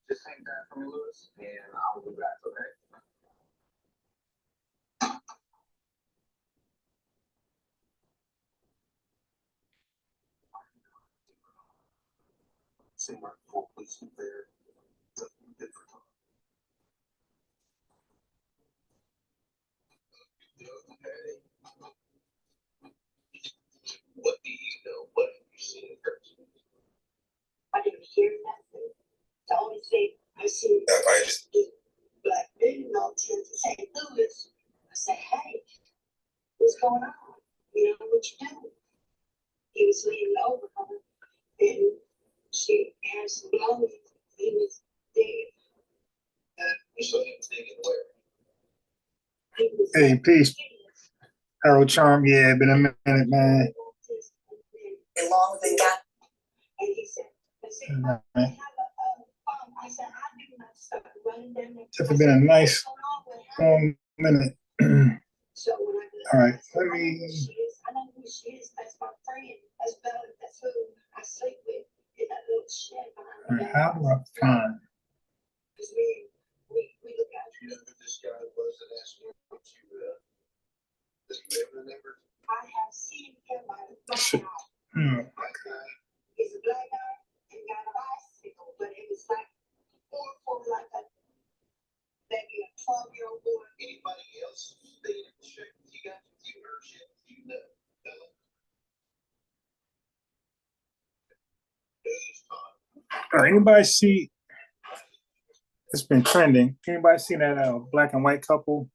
Just hang that for me, Lewis, and I'll be back, okay? Seemed like four policemen there. Okay. What do you know? What have you seen in person? I didn't hear nothing. The only thing I see is black men all tend to St. Louis. I say, hey, what's going on? You know what you doing? He was leaning over her and she had some blood. He was dead. So he was taken away. Hey, peace. Harold Charm, yeah, been a minute, man. As long as they got. Definitely been a nice long minute. All right, let me. I know who she is. That's my friend. That's Bella. That's who I sleep with in that little shed behind All right, how do I find? Because we look out. You know who this guy was that asked me what you does he remember? I have seen him by the black guy. He's a black guy and got a bicycle, but it was like for like a maybe a 12-year-old boy. Anybody else stayed in the shack you got you heard shit you know? Anybody see? It's been trending. Anybody seen that black and white couple?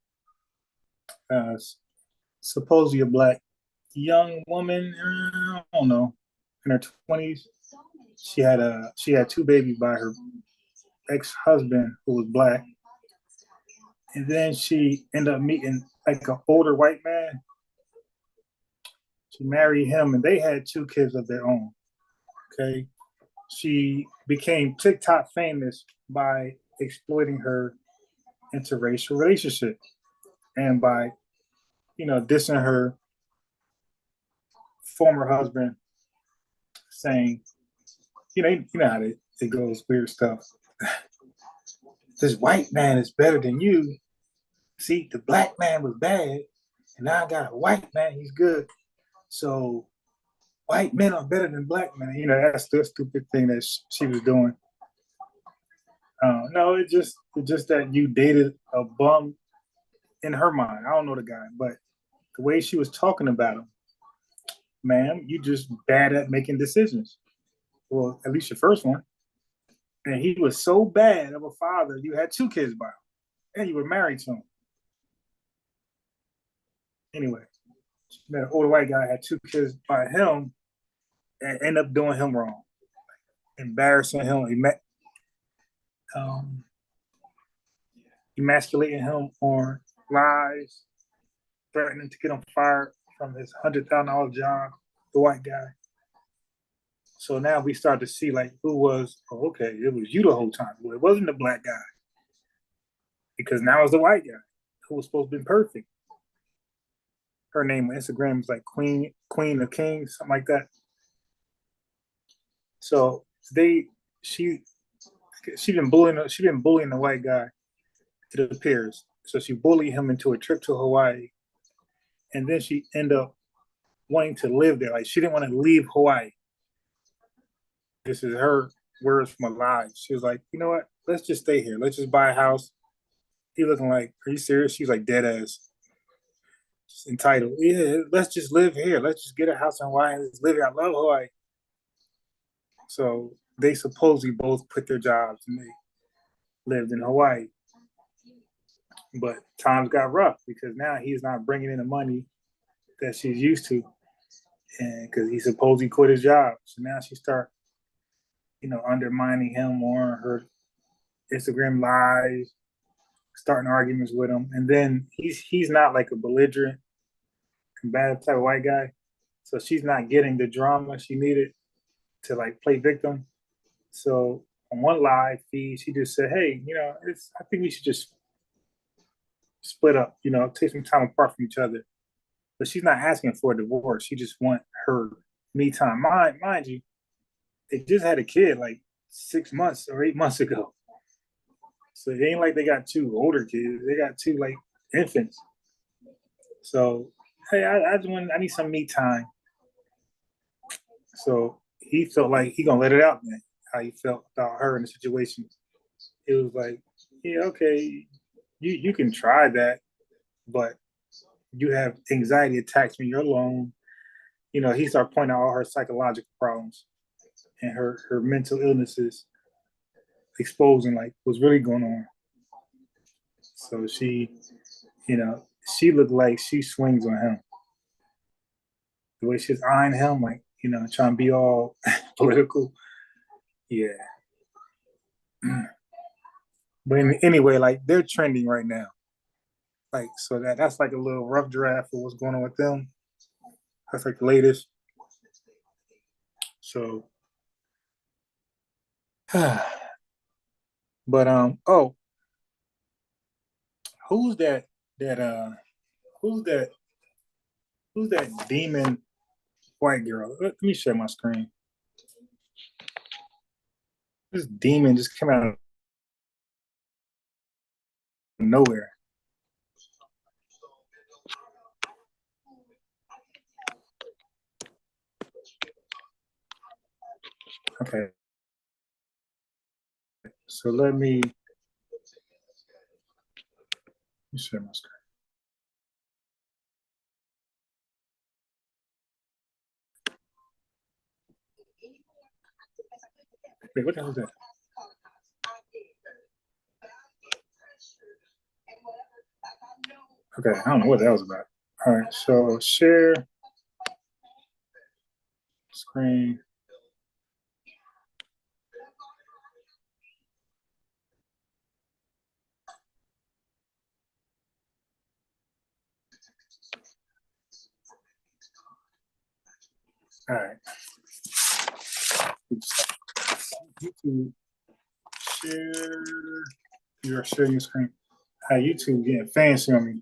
Uh, Supposedly a black young woman. I don't know, in her 20s. She had two babies by her ex-husband who was black, and then she ended up meeting like an older white man. She married him, and they had two kids of their own. Okay, she became TikTok famous by exploiting her interracial relationship and by dissing her former husband, saying, you know how it goes, weird stuff. This white man is better than you. See, the black man was bad, and now I got a white man, he's good. So white men are better than black men. That's the stupid thing that she was doing. No, it's just that you dated a bum in her mind. I don't know the guy, but the way she was talking about him, ma'am, you just bad at making decisions. Well, at least your first one. And he was so bad of a father, you had two kids by him, and you were married to him. Anyway, she met an older white guy, had two kids by him, and ended up doing him wrong, embarrassing him. Um, emasculating him on lies, threatening to get him fired from his $100,000 job, the white guy. So now we start to see like who was, okay, it was you the whole time. Well, it wasn't the black guy. Because now it's the white guy who was supposed to be perfect. Her name on Instagram is like Queen of Kings, something like that. So she been bullying the white guy, it appears. So she bullied him into a trip to Hawaii, and then she ended up wanting to live there. Like she didn't want to leave Hawaii. This is her words from a lie. She was like, you know what? Let's just stay here. Let's just buy a house. He looking like, are you serious? She's like dead ass. Just entitled. Yeah, let's just live here. Let's just get a house in Hawaii and just live here. I love Hawaii. So they supposedly both quit their jobs and they lived in Hawaii. But times got rough because now he's not bringing in the money that she's used to, and because he supposedly quit his job. So now she start, undermining him on her Instagram lives, starting arguments with him, and then he's not like a belligerent, combative type of white guy, so she's not getting the drama she needed. to like play victim. So on one live feed, she just said, "Hey, I think we should just split up. Take some time apart from each other." But she's not asking for a divorce. She just want her me time. Mind you, they just had a kid like 6 months or 8 months ago. So it ain't like they got two older kids. They got two like infants. So hey, I need some me time. So he felt like he gonna let it out, man. How he felt about her in the situation. It was like, yeah, okay, you can try that, but you have anxiety attacks when you're alone. He started pointing out all her psychological problems and her mental illnesses, exposing like what's really going on. So you know, she looked like she swings on him. The way she's eyeing him, like, trying to be all political. Yeah. But anyway, like they're trending right now. Like, so that's like a little rough draft for what's going on with them. That's like the latest. So, but who's that? That who's that? Who's that demon white girl? Let me share my screen. This demon just came out of nowhere. Okay. So let me share my screen. Wait, what the hell is that? Okay, I don't know what that was about. All right, so share screen. All right. YouTube share. You're sharing your screen. Hi, YouTube getting fancy on me.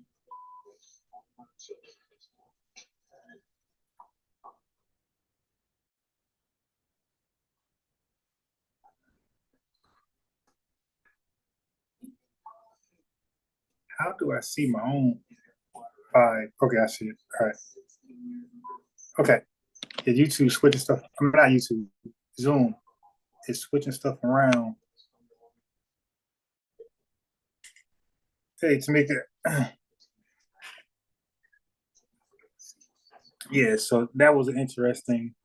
How do I see my own five? Okay, I see it. All right. Okay. Yeah, YouTube switching stuff. I'm not YouTube. Zoom is switching stuff around. Hey, Tamika. Yeah, so that was an interesting.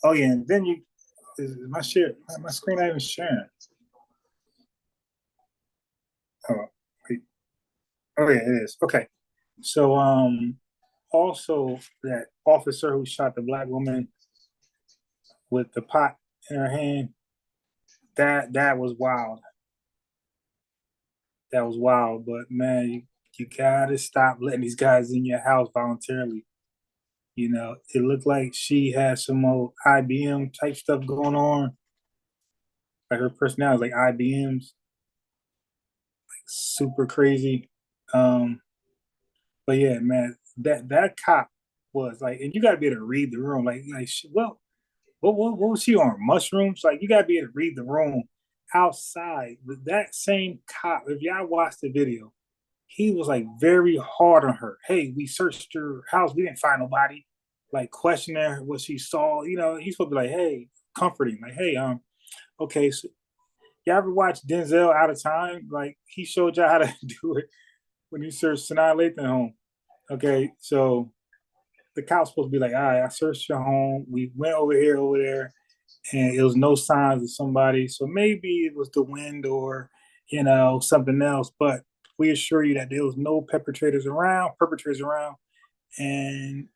Oh yeah, and then is my screen not even sharing. Oh, wait. Oh yeah, it is. Okay. So also that officer who shot the black woman with the pot in her hand, that was wild. That was wild. But man, you gotta stop letting these guys in your house voluntarily. It looked like she had some old IBM type stuff going on. Like her personality is like IBM's, super crazy. Um, but yeah, man, that cop was like, and you gotta be able to read the room. Well, what was she on? Mushrooms? Like you gotta be able to read the room outside. That same cop, if y'all watch the video, he was like very hard on her. Hey, we searched your house, we didn't find nobody. Like questioning her what she saw. He's supposed to be like, hey, comforting, like, hey, okay, so y'all ever watch Denzel Out of Time? Like he showed y'all how to do it when he searched Sanaa Lathan home. Okay, so the cop's supposed to be like, all right, I searched your home. We went over here, over there, and it was no signs of somebody. So maybe it was the wind or, something else. But we assure you that there was no perpetrators around. And,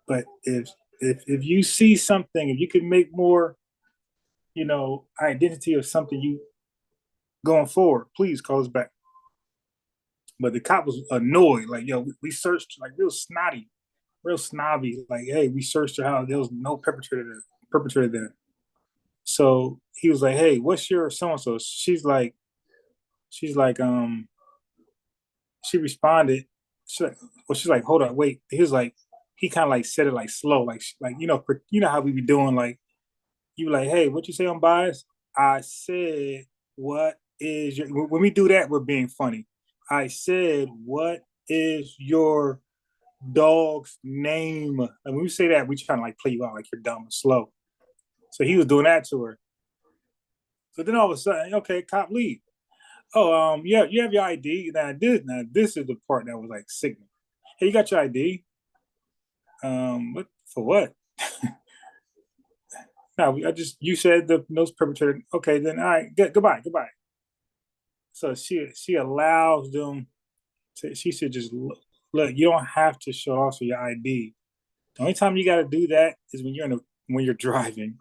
but if you see something, if you can make more, identity of something you going forward, please call us back. But the cop was annoyed, like, yo, we searched, like real snotty, real snobby, like, hey, we searched your house. There was no perpetrator there. So he was like, "Hey, what's your so and so?" She's like, she responded. She's like, hold on, wait. He was like, he kind of like said it like slow, like you know how we be doing like you like, hey, what you say on bias? I said, what is your when we do that, we're being funny. I said, what is your dog's name? And when we say that, we trying to like play you out like you're dumb and slow. So he was doing that to her. So then all of a sudden, okay, cop leave. Oh, yeah, you have your ID. Now this is the part that was like sickening. Hey, you got your ID? What for what? No, I just you said the nose perpetrator. Okay, then all right, goodbye, goodbye. So she allows them to. She should just look. You don't have to show off your ID. The only time you got to do that is when you're driving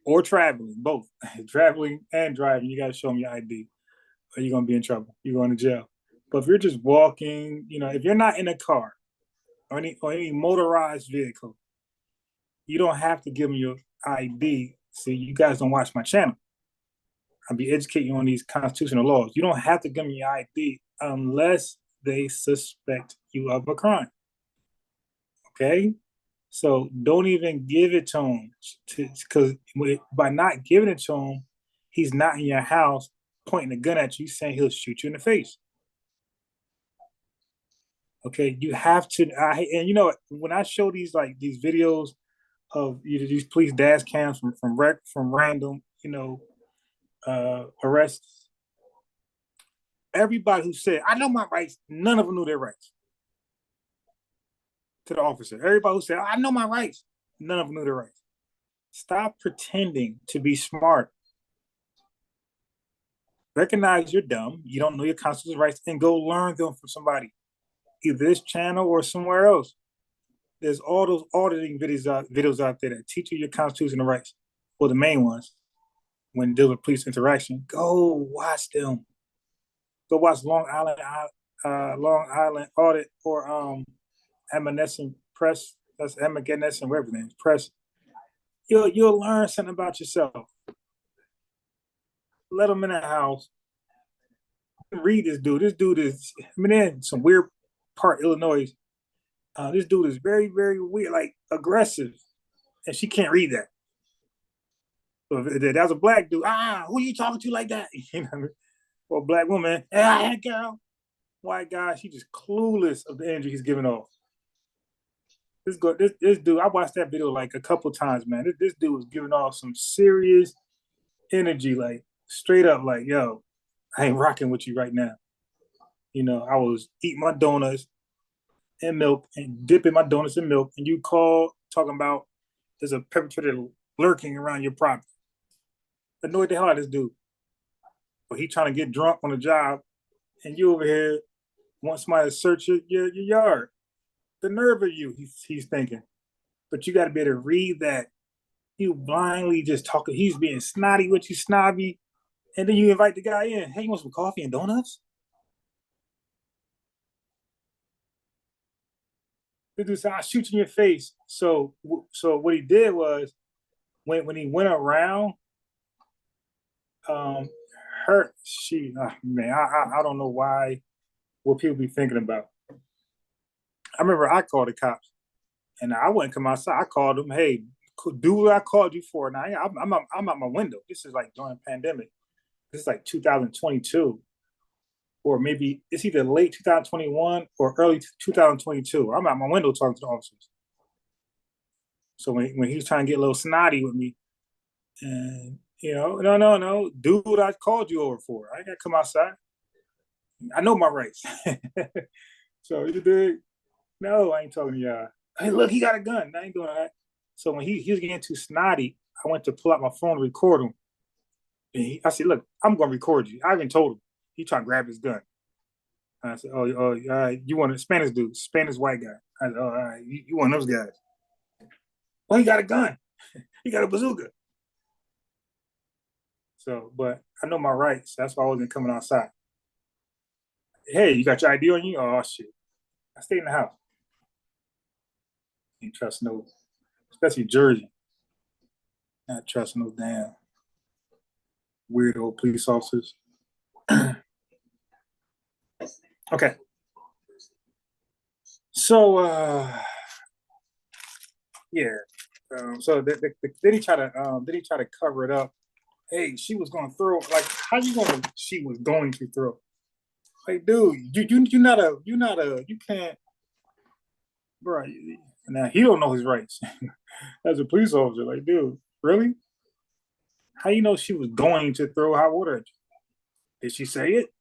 or traveling, both traveling and driving. You got to show them your ID, or you're gonna be in trouble. You're going to jail. But if you're just walking, if you're not in a car or any motorized vehicle, you don't have to give them your ID. See, you guys don't watch my channel. I'll be educating you on these constitutional laws. You don't have to give them your ID unless they suspect you of a crime. Okay? So don't even give it to him because by not giving it to him, he's not in your house pointing a gun at you, saying he'll shoot you in the face. Okay, you have to. And when I show these videos of these police dash cams from random arrests, everybody who said I know my rights, none of them knew their rights. To the officer, everybody who said I know my rights, none of them knew their rights. Stop pretending to be smart. Recognize you're dumb. You don't know your constitutional rights, and go learn them from somebody, either this channel or somewhere else. There's all those auditing videos out there that teach you your constitutional rights, or the main ones when dealing with police interaction. Go watch them. Go watch Long Island Audit or Evanescent Press. That's Evanescent whatever name Press. You'll learn something about yourself. Let them in the house. Read this dude. This dude is in some weird part Illinois. This dude is very, very weird, like aggressive, and she can't read that. So if that was a black dude. Who are you talking to like that? Or a black woman. Hey, girl. White guy. She just clueless of the energy he's giving off. This dude. I watched that video like a couple times, man. This dude was giving off some serious energy, like straight up, like yo, I ain't rocking with you right now. I was eating my donuts and milk and dipping my donuts in milk, and you call talking about there's a perpetrator lurking around your property. Annoyed the hell out of this dude. But he trying to get drunk on the job, and you over here want somebody to search your yard. The nerve of you, he's thinking. But you got to be able to read that. You blindly just talking. He's being snotty with you, snobby, and then you invite the guy in. Hey, you want some coffee and donuts? The dude said, "I'll shoot you in your face." So what he did was when he went around, um, man, I don't know what people be thinking about. I remember I called the cops, and I wouldn't come outside. I called them, hey, do what I called you for. Now I'm out my window. This is like during the pandemic. This is like 2022, or maybe it's either late 2021 or early 2022. I'm out my window talking to the officers. So when he was trying to get a little snotty with me, and no, do what I called you over for. I ain't gotta come outside. I know my rights. So you did. No, I ain't talking to y'all. Hey, look, he got a gun. I ain't doing that. So when he was getting too snotty, I went to pull out my phone to record him. And I said, look, I'm going to record you. I even told him. He trying to grab his gun. And I said, you want a Spanish dude, Spanish white guy. I said, all right, you one of those guys. Well, he got a gun. He got a bazooka. So, but I know my rights. That's why I wasn't coming outside. Hey, you got your ID on you? Oh, shit. I stay in the house. Ain't trust no, especially Jersey. Not trusting those damn weirdo police officers. Okay. So yeah. So did he try to cover it up? Hey, she was gonna throw, like, how you gonna she was going to throw? Like, dude, you can't, bro. Now he don't know his rights as a police officer. Like, dude, really? How you know she was going to throw hot water at you? Did she say it?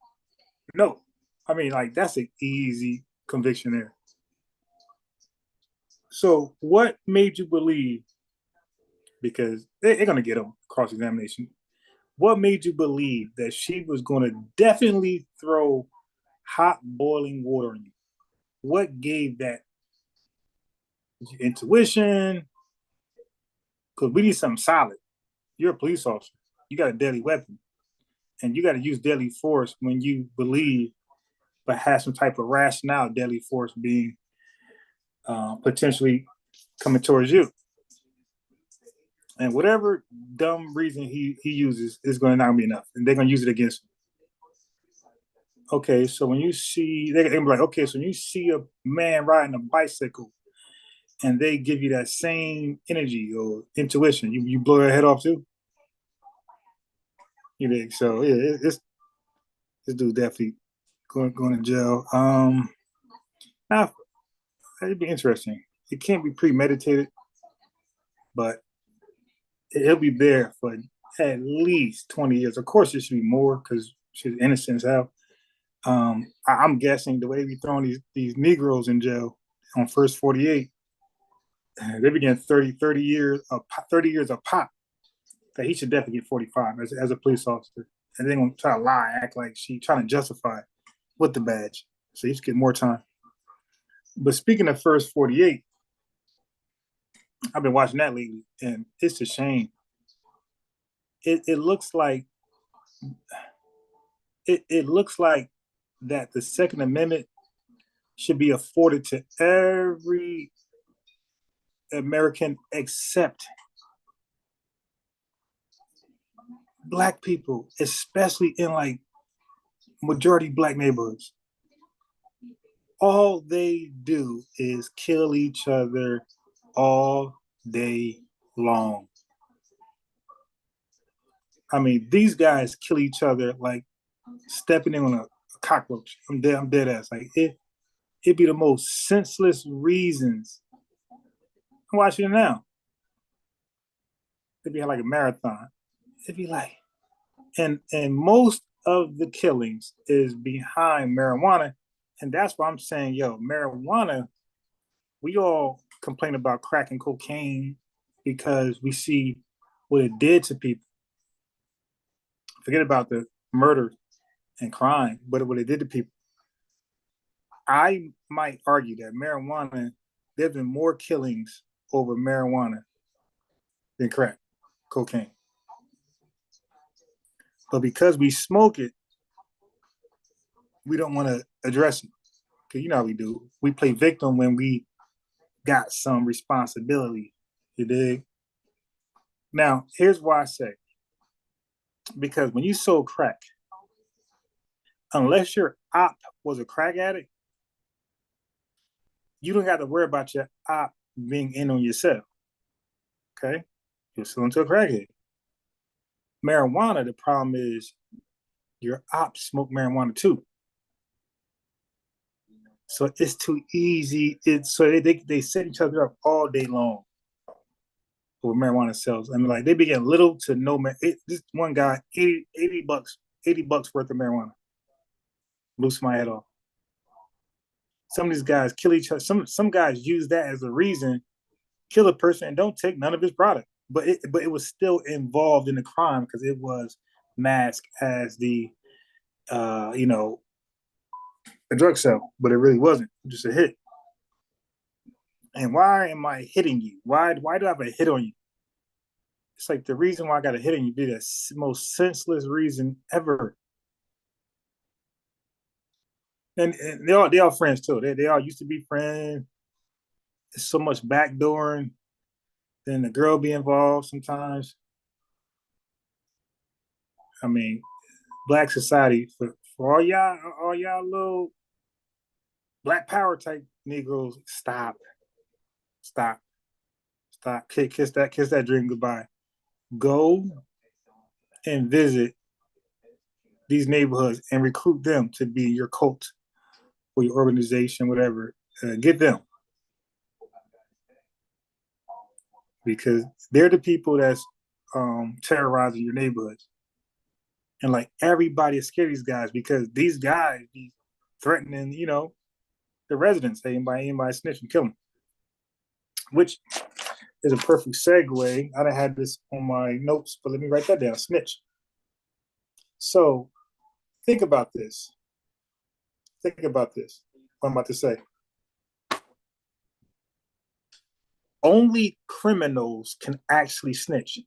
No. I mean, like, that's an easy conviction there. So what made you believe, because they're gonna get him cross examination, what made you believe that she was gonna definitely throw hot boiling water on you? What gave that intuition? Because we need something solid. You're a police officer. You got a deadly weapon, and you got to use deadly force when you believe, but have some type of rationale. Deadly force being potentially coming towards you, and whatever dumb reason he uses is going to not be enough, and they're going to use it against him. Okay, so when you see, they're gonna be like, okay, so when you see a man riding a bicycle and they give you that same energy or intuition, you blow their head off too. You think so? Yeah, it's this dude definitely going to jail. Now it'd be interesting. It can't be premeditated, but he'll be there for at least 20 years. Of course, it should be more because she's innocent as hell. I'm guessing the way we throwing these Negroes in jail on first 48, they begin 30 years of 30 years of pop. That he should definitely get 45 as a police officer. And then gonna try to lie, act like she trying to justify with the badge. So he should get more time. But speaking of first 48, I've been watching that lately, and it's a shame. It looks like it looks like that the Second Amendment should be afforded to every American except black people, especially in like majority black neighborhoods. All they do is kill each other all day long. I mean, these guys kill each other like stepping in on a cockroach. I'm dead ass. Like it'd be the most senseless reasons. I'm watching it now. It'd be like a marathon. It'd be like, and most of the killings is behind marijuana, and that's why I'm saying, yo, marijuana. We all complain about crack and cocaine because we see what it did to people. Forget about the murder and crime, but what it did to people. I might argue that marijuana, there's been more killings over marijuana than crack, cocaine. But because we smoke it, we don't want to address it. Because you know how we do. We play victim when we got some responsibility. You dig? Now, here's why I say. Because when you sold crack, unless your op was a crack addict, you don't have to worry about your op being in on yourself. Okay? You're selling to a crackhead. Marijuana, the problem is your ops smoke marijuana too. So it's too easy. It's so they set each other up all day long for marijuana sales. I mean, like they be getting little to no. This one guy, 80 bucks, $80 worth of marijuana. Loose my head off. Some of these guys kill each other. Some guys use that as a reason, kill a person and don't take none of his product. But it was still involved in the crime because it was masked as the you know, a drug sale, but it really wasn't. Just a hit. And why am I hitting you? Why do I have a hit on you? It's like the reason why I got a hit on you be the most senseless reason ever. And they all friends too. They all used to be friends. There's so much backdooring. then the girl be involved sometimes. I mean, black society for all y'all little black power type Negroes, stop, kiss that dream goodbye. Go and visit these neighborhoods and recruit them to be your cult or your organization, whatever. Get them, because they're the people that's terrorizing your neighborhoods. And like everybody is scared of these guys because these guys be threatening, the residents. Hey, anybody snitch and kill them. Which is a perfect segue. I done had this on my notes, but let me write that down. Snitch. So think about this. Think about this. What I'm about to say. Only criminals can actually snitch.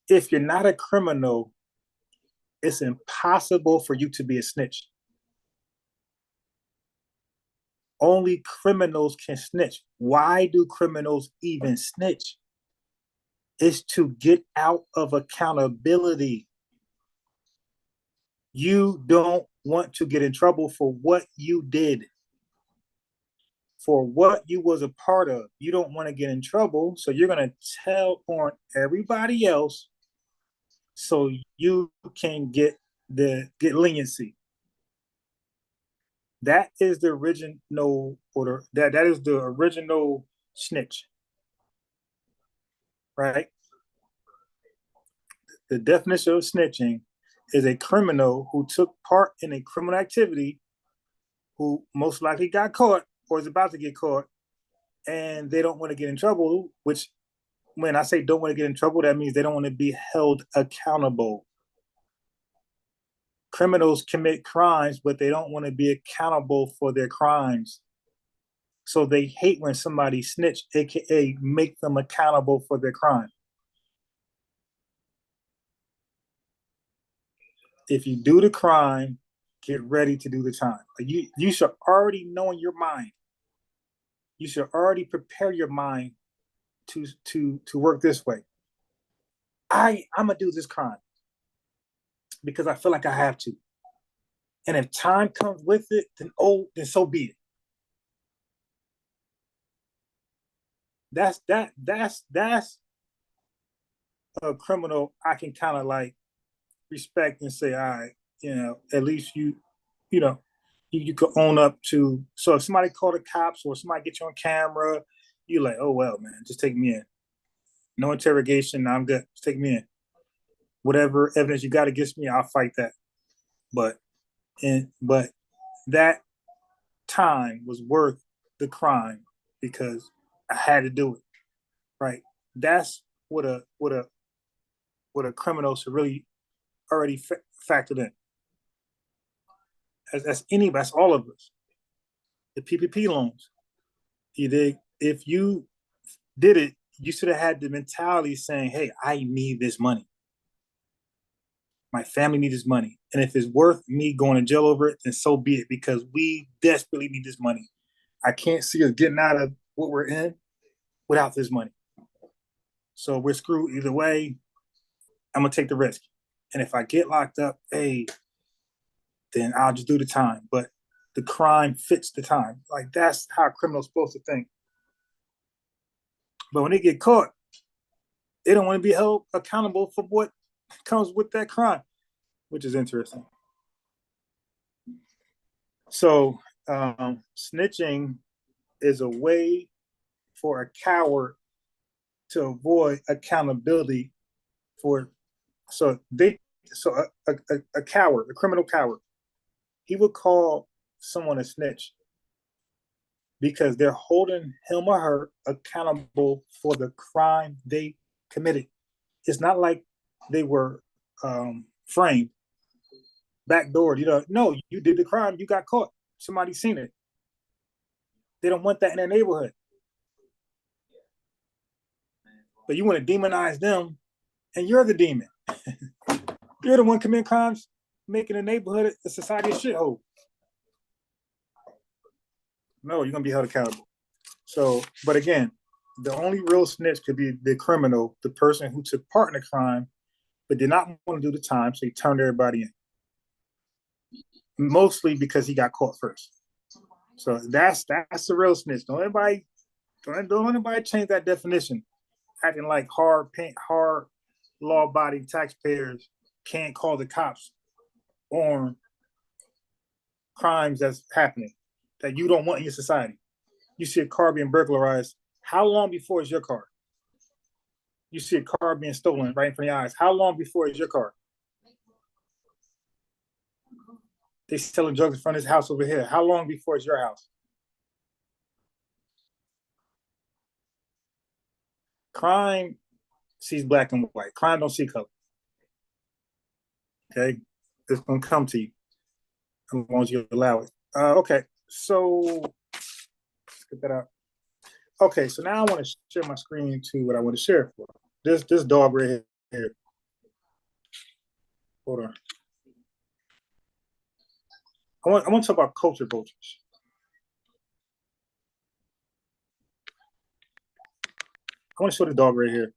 If you're not a criminal, it's impossible for you to be a snitch. Only criminals can snitch. Why do criminals even snitch? It's to get out of accountability. You don't want to get in trouble for what you did, for what you was a part of. You don't want to get in trouble, so you're going to tell on everybody else so you can get leniency. That is the original order. That is the original snitch, right? The definition of snitching is a criminal who took part in a criminal activity, who most likely got caught or is about to get caught, and they don't want to get in trouble. Which, when I say don't want to get in trouble, that means they don't want to be held accountable. Criminals commit crimes, but they don't want to be accountable for their crimes. So they hate when somebody snitch, aka make them accountable for their crime. If you do the crime, get ready to do the time. You should already know in your mind. You should already prepare your mind to work this way. I'm gonna do this crime because I feel like I have to. And if time comes with it, then so be it. That's a criminal I can kind of like respect and say, all right, at least you know, you could own up to. So if somebody call the cops or somebody get you on camera, you're like, oh well, man, just take me in. No interrogation, I'm good. Just take me in. Whatever evidence you got against me, I'll fight that. But that time was worth the crime because I had to do it. Right. That's what a criminal should really already factored in. That's all of us. The PPP loans. If you did it, you should have had the mentality saying, hey, I need this money. My family needs this money. And if it's worth me going to jail over it, then so be it, because we desperately need this money. I can't see us getting out of what we're in without this money. So we're screwed either way. I'm going to take the risk. And if I get locked up, hey, then I'll just do the time. But the crime fits the time. Like, that's how a criminal's supposed to think. But when they get caught, they don't want to be held accountable for what comes with that crime, which is interesting. So snitching is a way for a coward to avoid accountability for. So a coward, a criminal coward, he would call someone a snitch because they're holding him or her accountable for the crime they committed. It's not like they were framed, backdoored. No, you did the crime, you got caught. Somebody seen it. They don't want that in their neighborhood. But you want to demonize them, and you're the demon. You're the one committing crimes, making a neighborhood, a society, a shithole. No, you're gonna be held accountable. So, but again, the only real snitch could be the criminal, the person who took part in the crime, but did not want to do the time, so he turned everybody in. Mostly because he got caught first. So that's the real snitch. Don't anybody change that definition. Acting like hard law-abiding taxpayers can't call the cops on crimes that's happening that you don't want in your society. You see a car being burglarized. How long before is your car? You see a car being stolen right in front of your eyes. How long before is your car? They selling drugs in front of his house over here. How long before is your house? Crime sees black and white. Crime don't see color. Okay, it's gonna come to you as long as you allow it. Okay, so let's get that out. Okay, so now I want to share my screen to what I want to share for. This dog right here. Hold on. I want to talk about culture vultures. I want to show the dog right here.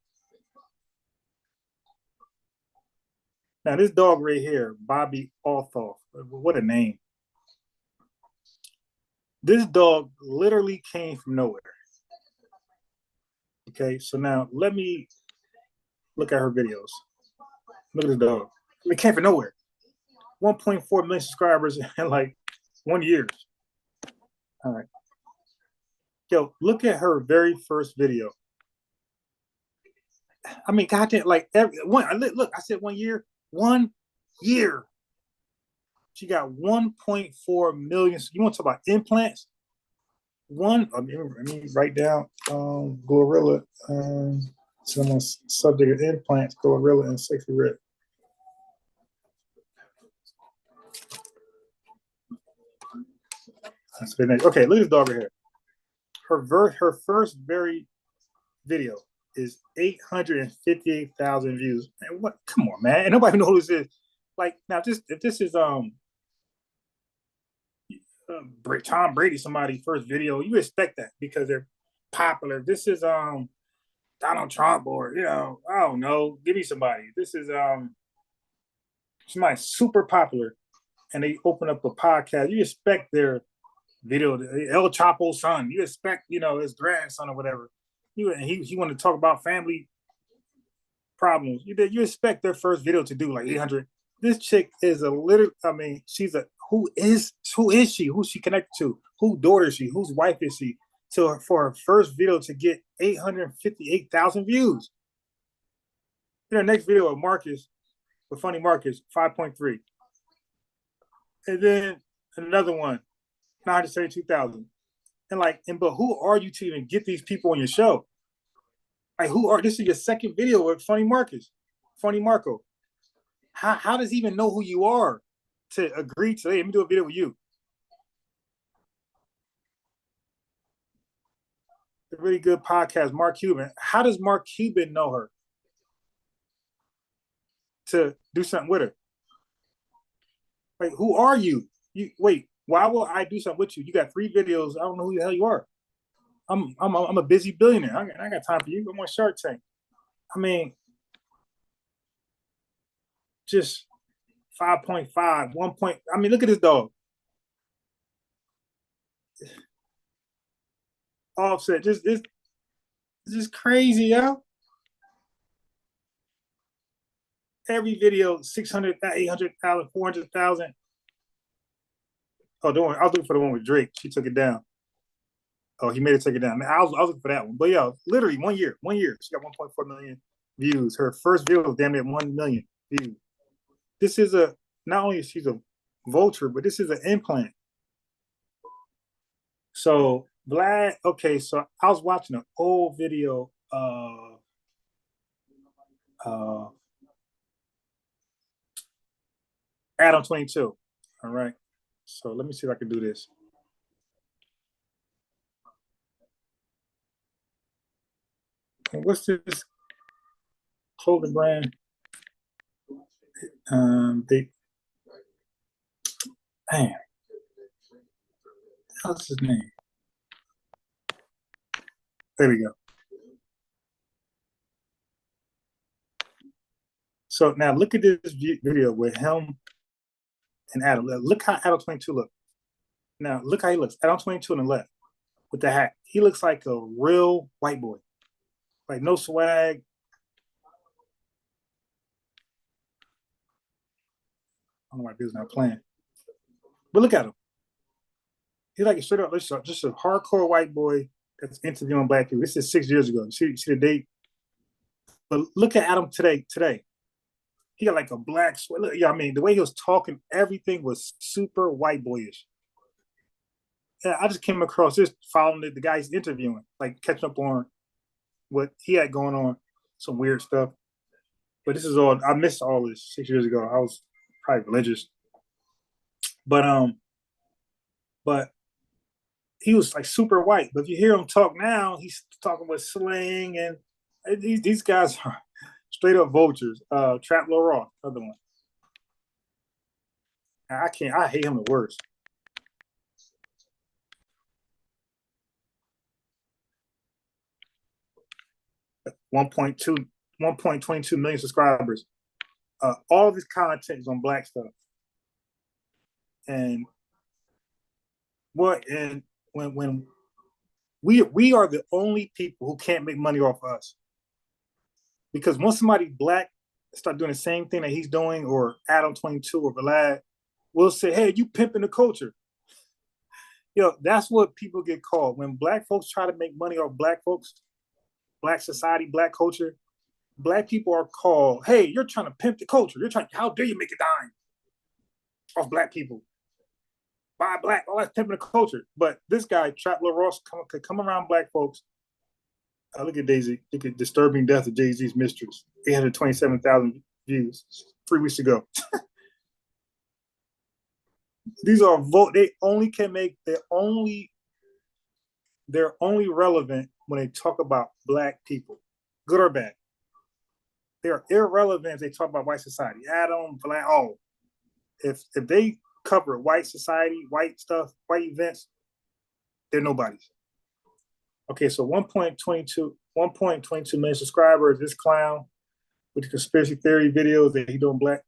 Now this dog right here, Bobby Althoff. What a name. This dog literally came from nowhere. Okay, so now let me look at her videos. Look at this dog. It came from nowhere. 1.4 million subscribers in like 1 year. All right. Yo, look at her very first video. I mean, goddamn, like look, I said 1 year. 1 year. She got 1.4 million. You want to talk about implants? Let me write down Glorilla. Someone's subject of implants, Glorilla and Sexy Red. Okay, look at this dog right here. Her first very video is 858,000 views. Man, what? Come on, man. And nobody knows who this is. Like now, if this is Tom Brady, somebody's first video, you expect that because they're popular. This is Donald Trump, or I don't know. Give me somebody. This is somebody super popular, and they open up a podcast. You expect their video, El Chapo's son. You expect his grandson or whatever. He wanted to talk about family problems. You expect their first video to do like 800. This chick is a little. I mean, who is she? Who's she connected to? Whose daughter is she? Whose wife is she? So for her first video to get 858,000 views. Their next video of Marcus, with Funny Marcus, 5.3. And then another one, 972,000. But who are you to even get these people on your show? Like, this is your second video with Funny Marco. How does he even know who you are to agree to, hey, let me do a video with you? A really good podcast, Mark Cuban. How does Mark Cuban know her to do something with her? Like, who are you? Wait, why will I do something with you? You got 3 videos. I don't know who the hell you are. I'm a busy billionaire. I got time for you. I'm on Shark Tank. I mean, just 5.5, 1 point. I mean, look at this dog. Offset, it's just crazy, yo. Every video, 600, 800,000, 400,000. Oh, don't worry. I was looking for the one with Drake. She took it down. Oh, he made it take it down. I was looking for that one. But yeah, literally 1 year. 1 year. She got 1.4 million views. Her first video was damn near 1 million views. This is not only is she's a vulture, but this is an implant. So Vlad, okay, so I was watching an old video Adam 22. All right. So let me see if I can do this. And what's this clothing brand? Man, what's his name? There we go. So now look at this video with him and Adam. Look how Adam 22 looks. Now look how he looks. Adam 22 on the left with the hat. He looks like a real white boy. Like no swag. I don't know why Bill's not playing. But look at him. He's like a straight up, just a hardcore white boy that's interviewing black people. This is 6 years ago. See the date? But look at Adam today. He got like a black sweat. Look, yeah, I mean, the way he was talking, everything was super white boyish. Yeah, I just came across this following the guy he's interviewing, like catching up on what he had going on, some weird stuff. But this is all, I missed all this 6 years ago. I was probably religious. But he was like super white. But if you hear him talk now, he's talking with slang, and these guys are straight up vultures. Trap Lil Ross, other one. I hate him the worst. One point 1.22 million subscribers. All of his content is on black stuff. And when we are the only people who can't make money off us. Because once somebody black start doing the same thing that he's doing, or Adam 22 or Vlad, we'll say, hey, you pimping the culture. That's what people get called. When black folks try to make money off black folks, black society, black culture, black people are called, hey, you're trying to pimp the culture. How dare you make a dime off black people? Buy black, all that's pimping the culture. But this guy, Trap Lil Ross, could come around black folks. Look at Daisy. Look at Disturbing Death of Jay-Z's Mistress. 827,000 views 3 weeks ago. These are they only can make they're only relevant when they talk about black people, good or bad. They are irrelevant if they talk about white society. Adam, black, all. If they cover white society, white stuff, white events, they're nobodies. Okay, so 1.22 million subscribers. This clown with the conspiracy theory videos that he doing black.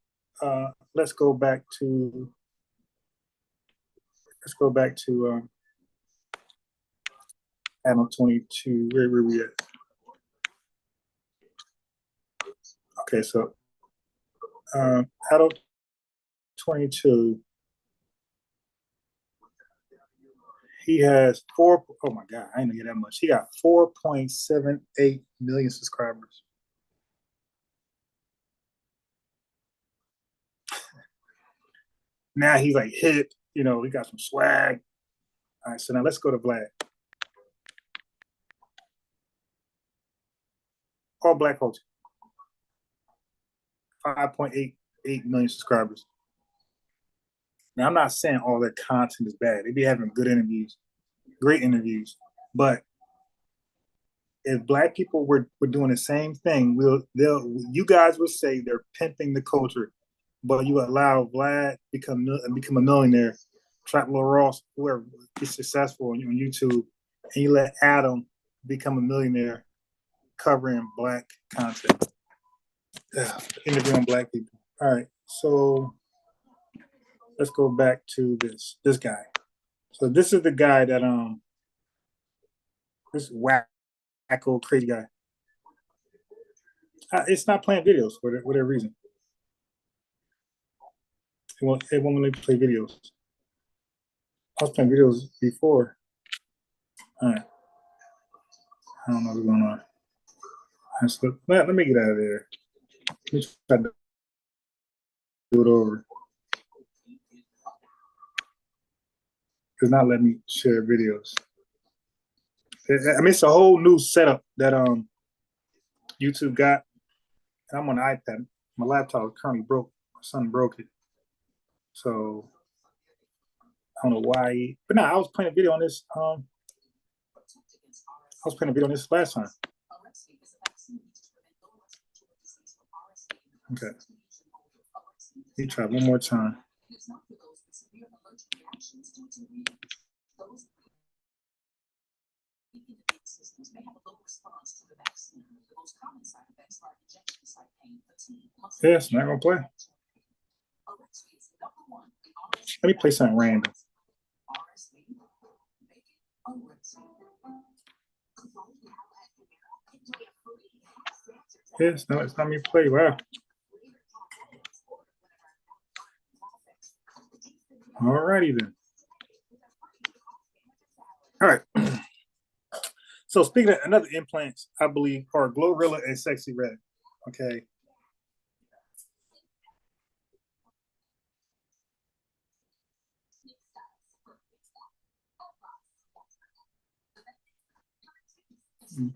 Let's go back to Adam 22. Where we at? Okay, so Adam 22. He has oh my God, I didn't get that much. He got 4.78 million subscribers. Now he's like hip, he got some swag. All right, so now let's go to Vlad. All black culture. 5.88 million subscribers. Now, I'm not saying all their content is bad. They be having good interviews, great interviews. But if black people were doing the same thing, you guys would say they're pimping the culture. But you allow Vlad become a millionaire, Trap Lil Ross, whoever, be successful on YouTube, and you let Adam become a millionaire covering black content. Interviewing black people. All right, so let's go back to this guy. So this is the guy that this wacko crazy guy. It's not playing videos for whatever reason. It won't let me play videos. I was playing videos before. All right. I don't know what's going on. Let me get out of there. Let me try to do it over. It's not letting me share videos. I mean, it's a whole new setup that YouTube got. I'm on an iPad. My laptop is currently broke. My son broke it. So I don't know why. But no, I was playing a video on this. I was playing a video on this last time. Okay. Let me try one more time. Yeah, it's not gonna play. Let me play something random. Yes, no, it's not me play. Wow. Alrighty then. All right. So speaking of another implants, I believe are Glorilla and Sexy Red. Okay.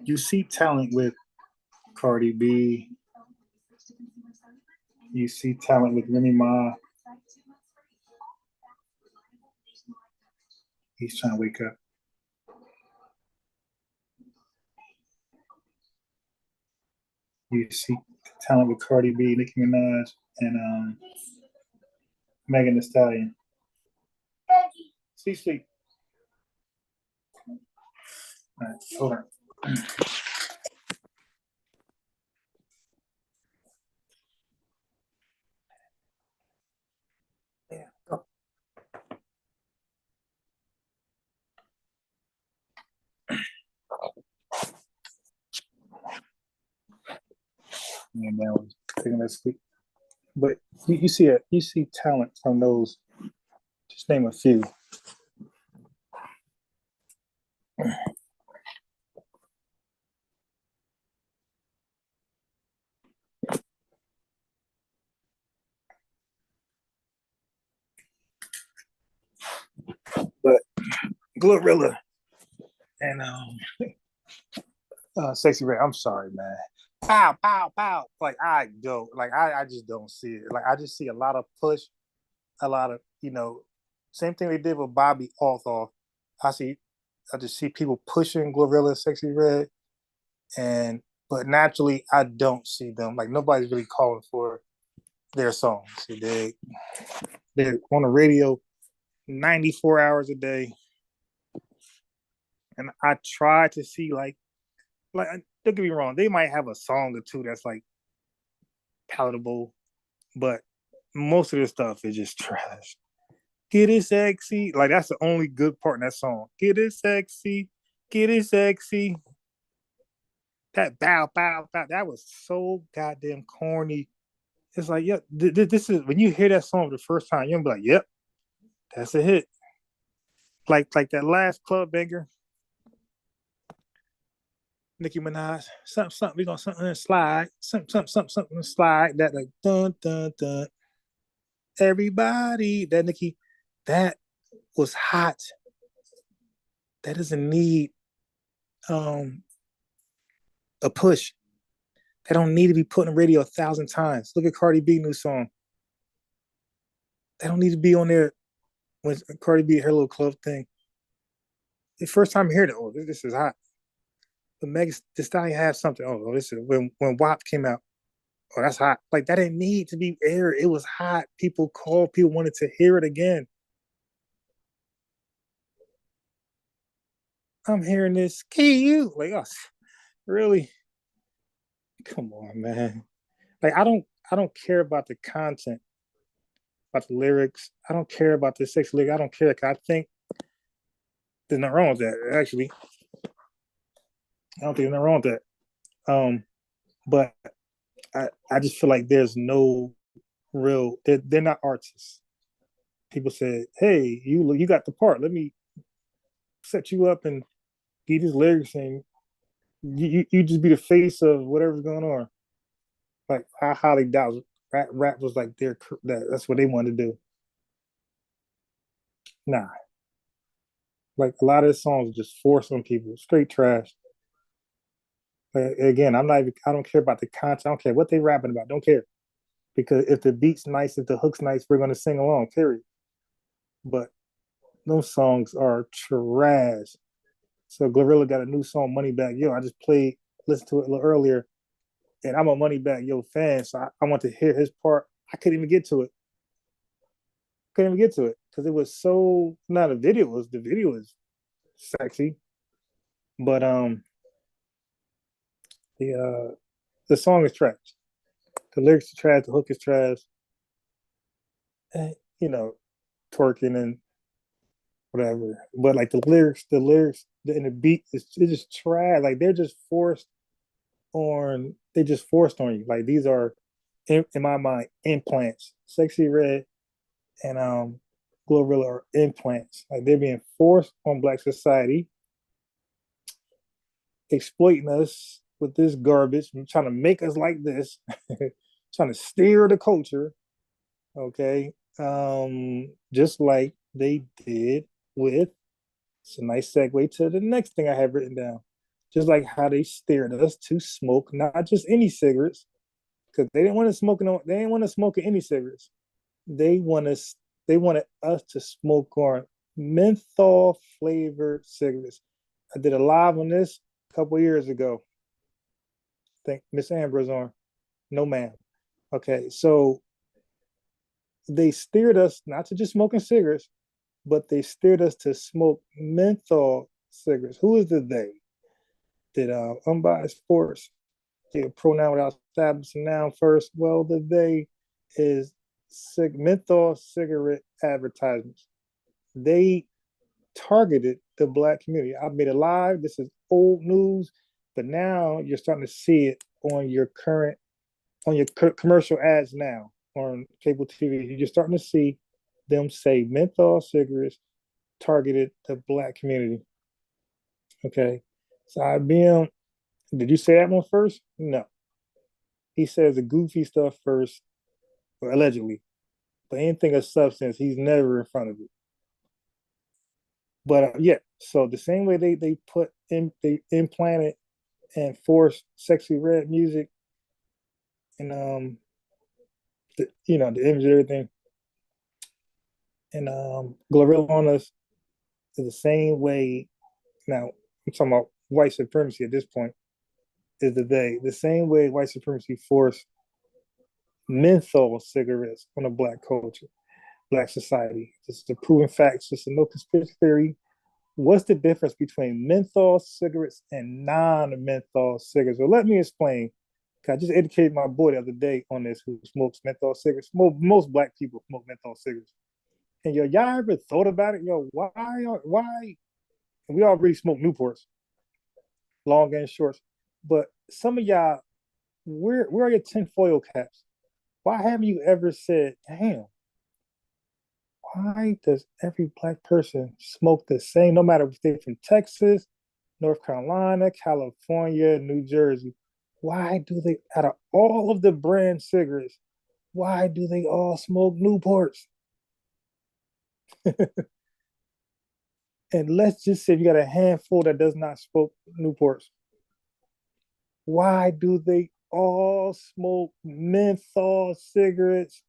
You see talent with Cardi B. You see talent with Remy Ma. He's trying to wake up. You see talent with Cardi B, Nicki Minaj, and Megan Thee Stallion. Sleep. All right, hold on. Yeah. Oh. And that was taking that sleep. But you see talent from those. Just name a few. But Glorilla and Sexy Red. I'm sorry, man. Pow, pow, pow. Like I just don't see it. Like I just see a lot of push, a lot of same thing they did with Bobby Althoff. I see, I just see people pushing Glorilla, Sexy Red, and but naturally I don't see them. Like nobody's really calling for their songs. They're on the radio 94 hours a day, and I try to see like don't get me wrong, they might have a song or two that's like palatable, but most of this stuff is just trash. Get it sexy, like that's the only good part in that song. Get it sexy. That bow bow bow, that was so goddamn corny. It's like, yeah, this is when you hear that song for the first time, you'll be like, yep, that's a hit. Like that last club banger, Nicki Minaj, something, we gonna something slide, something slide. That like dun dun dun. Everybody, that Nicki, that was hot. That doesn't need um a push. They don't need to be put on the radio 1,000 times. Look at Cardi B new song. They don't need to be on there when Cardi B her little club thing. The first time I heard it, oh, this is hot. But Megan Thee Stallion has something. Oh, this is when WAP came out. Oh, that's hot. Like that didn't need to be aired. It was hot. People called. People wanted to hear it again. I'm hearing this. Key you like us. Really? Come on, man. Like I don't care about the content, about the lyrics. I don't care about the sex lyric. I don't care. I think there's nothing wrong with that. Actually, I don't think there's nothing wrong with that. But I just feel like there's no real. They're not artists. People said, "Hey, you got the part. Let me set you up and get these lyrics, and you just be the face of whatever's going on." Like I highly doubt rap was like that's what they wanted to do. Nah, like a lot of the songs just force on people, straight trash. Like, again, I'm not even. I don't care about the content. I don't care what they rapping about. Don't care because if the beat's nice, if the hook's nice, we're gonna sing along. Period. But those songs are trash. So Glorilla got a new song, Money Back Yo. I just listened to it a little earlier, and I'm a Money Back Yo fan, so I want to hear his part. I couldn't even get to it. Couldn't even get to it because it was so. Not a video. The video was sexy, but the song is trash. The lyrics are trash. The hook is trash. And, you know, twerking and whatever. But like and the beat is it's just trash. Like they're just forced on. They just forced on you. Like these are, in my mind, implants. Sexy Red and Glorilla are implants. Like they're being forced on Black society, exploiting us with this garbage, and trying to make us like this, trying to steer the culture. Okay, just like they did with. It's a nice segue to the next thing I have written down. Just like how they steered us to smoke not just any cigarettes, because they didn't want to smoke. No, they didn't want to smoke any cigarettes. They want us. They wanted us to smoke on menthol flavored cigarettes. I did a live on this a couple years ago. I think Miss Amber's on. No, ma'am. Okay, so they steered us not to just smoking cigarettes, but they steered us to smoke menthol cigarettes. Who is the they? Did unbiased force get a pronoun without establishing noun first? Well, the they is menthol cigarette advertisements. They targeted the Black community. I made it live. This is old news, but now you're starting to see it on your commercial ads now on cable TV. You're starting to see them say menthol cigarettes targeted the Black community. Okay, so IBM, did you say that one first? No, he says the goofy stuff first, or allegedly, but anything of substance, he's never in front of it. But yeah, so the same way they implanted and forced Sexy Red music and the image and everything and Glorilla on us is the same way. Now I'm talking about white supremacy at this point. Is the same way white supremacy forced menthol cigarettes on the Black culture, Black society. This is a proven fact. It's a no conspiracy theory. What's the difference between menthol cigarettes and non-menthol cigarettes? Well, let me explain. I just educated my boy the other day on this who smokes menthol cigarettes. Most Black people smoke menthol cigarettes. And y'all ever thought about it? Why? We already smoke Newports, long and shorts. But some of y'all, where are your tinfoil caps? Why haven't you ever said, damn, why does every Black person smoke the same, no matter if they're from Texas, North Carolina, California, New Jersey? Why do they, out of all of the brand cigarettes, why do they all smoke Newports? And let's just say you got a handful that does not smoke Newports. Why do they all smoke menthol cigarettes?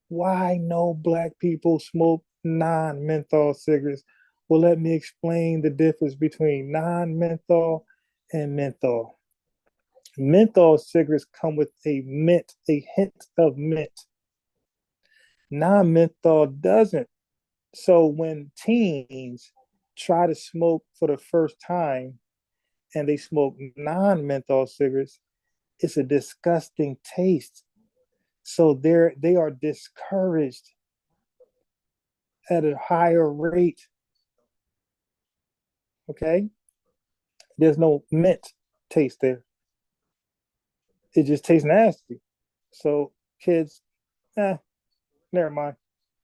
Why no Black people smoke non-menthol cigarettes? Well, let me explain the difference between non-menthol and menthol. Menthol cigarettes come with a hint of mint. Non-menthol doesn't. So when teens try to smoke for the first time and they smoke non-menthol cigarettes, it's a disgusting taste. So they are discouraged at a higher rate. Okay, there's no mint taste there. It just tastes nasty. So kids, never mind.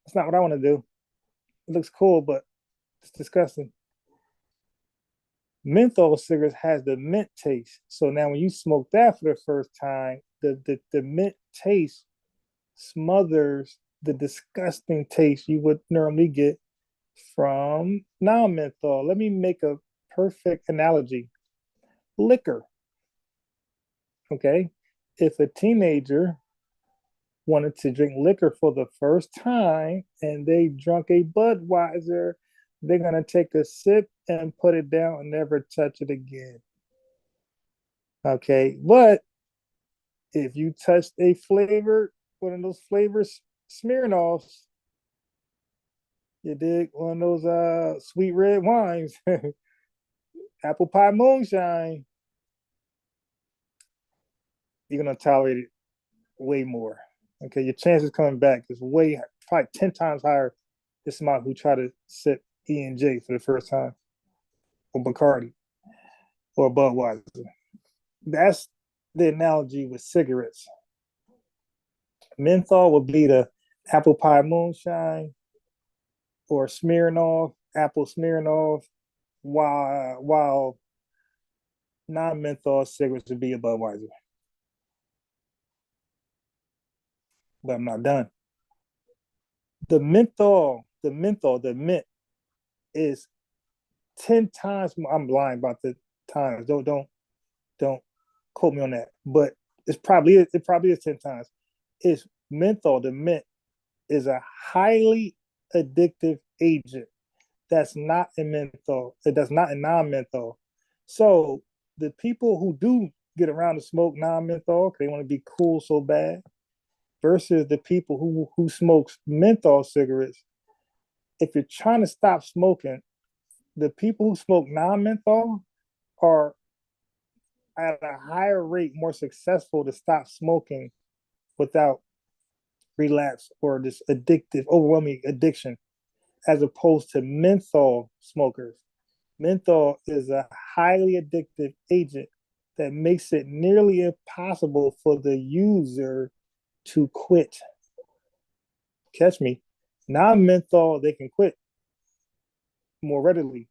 That's not what I want to do. It looks cool, but it's disgusting. Menthol cigarettes has the mint taste. So now when you smoke that for the first time, the mint taste smothers the disgusting taste you would normally get from non-menthol. Let me make a perfect analogy. Liquor. Okay. If a teenager wanted to drink liquor for the first time and they drunk a Budweiser, they're going to take a sip and put it down and never touch it again. Okay. But if you touched a flavor, one of those flavors Smirnoffs, you dig, one of those sweet red wines, apple pie moonshine, you're gonna tolerate it. way more. Okay, your chances coming back is way probably 10 times higher than somebody who try to sip E and J for the first time, or Bacardi, or Budweiser. That's the analogy with cigarettes. Menthol would be the apple pie moonshine or Smirnoff, apple Smirnoff, while non-menthol cigarettes would be a Budweiser. But I'm not done. The mint is 10 times more. I'm lying about the times. Don't quote me on that. But it probably is 10 times. It's menthol, the mint is a highly addictive agent that's not in menthol. That's not in non-menthol. So the people who do get around to smoke non-menthol, they want to be cool so bad, versus the people who smokes menthol cigarettes. If you're trying to stop smoking, the people who smoke non-menthol are at a higher rate more successful to stop smoking without relapse or this addictive, overwhelming addiction, as opposed to menthol smokers. Menthol is a highly addictive agent that makes it nearly impossible for the user to quit. Catch me. Non-menthol, they can quit more readily.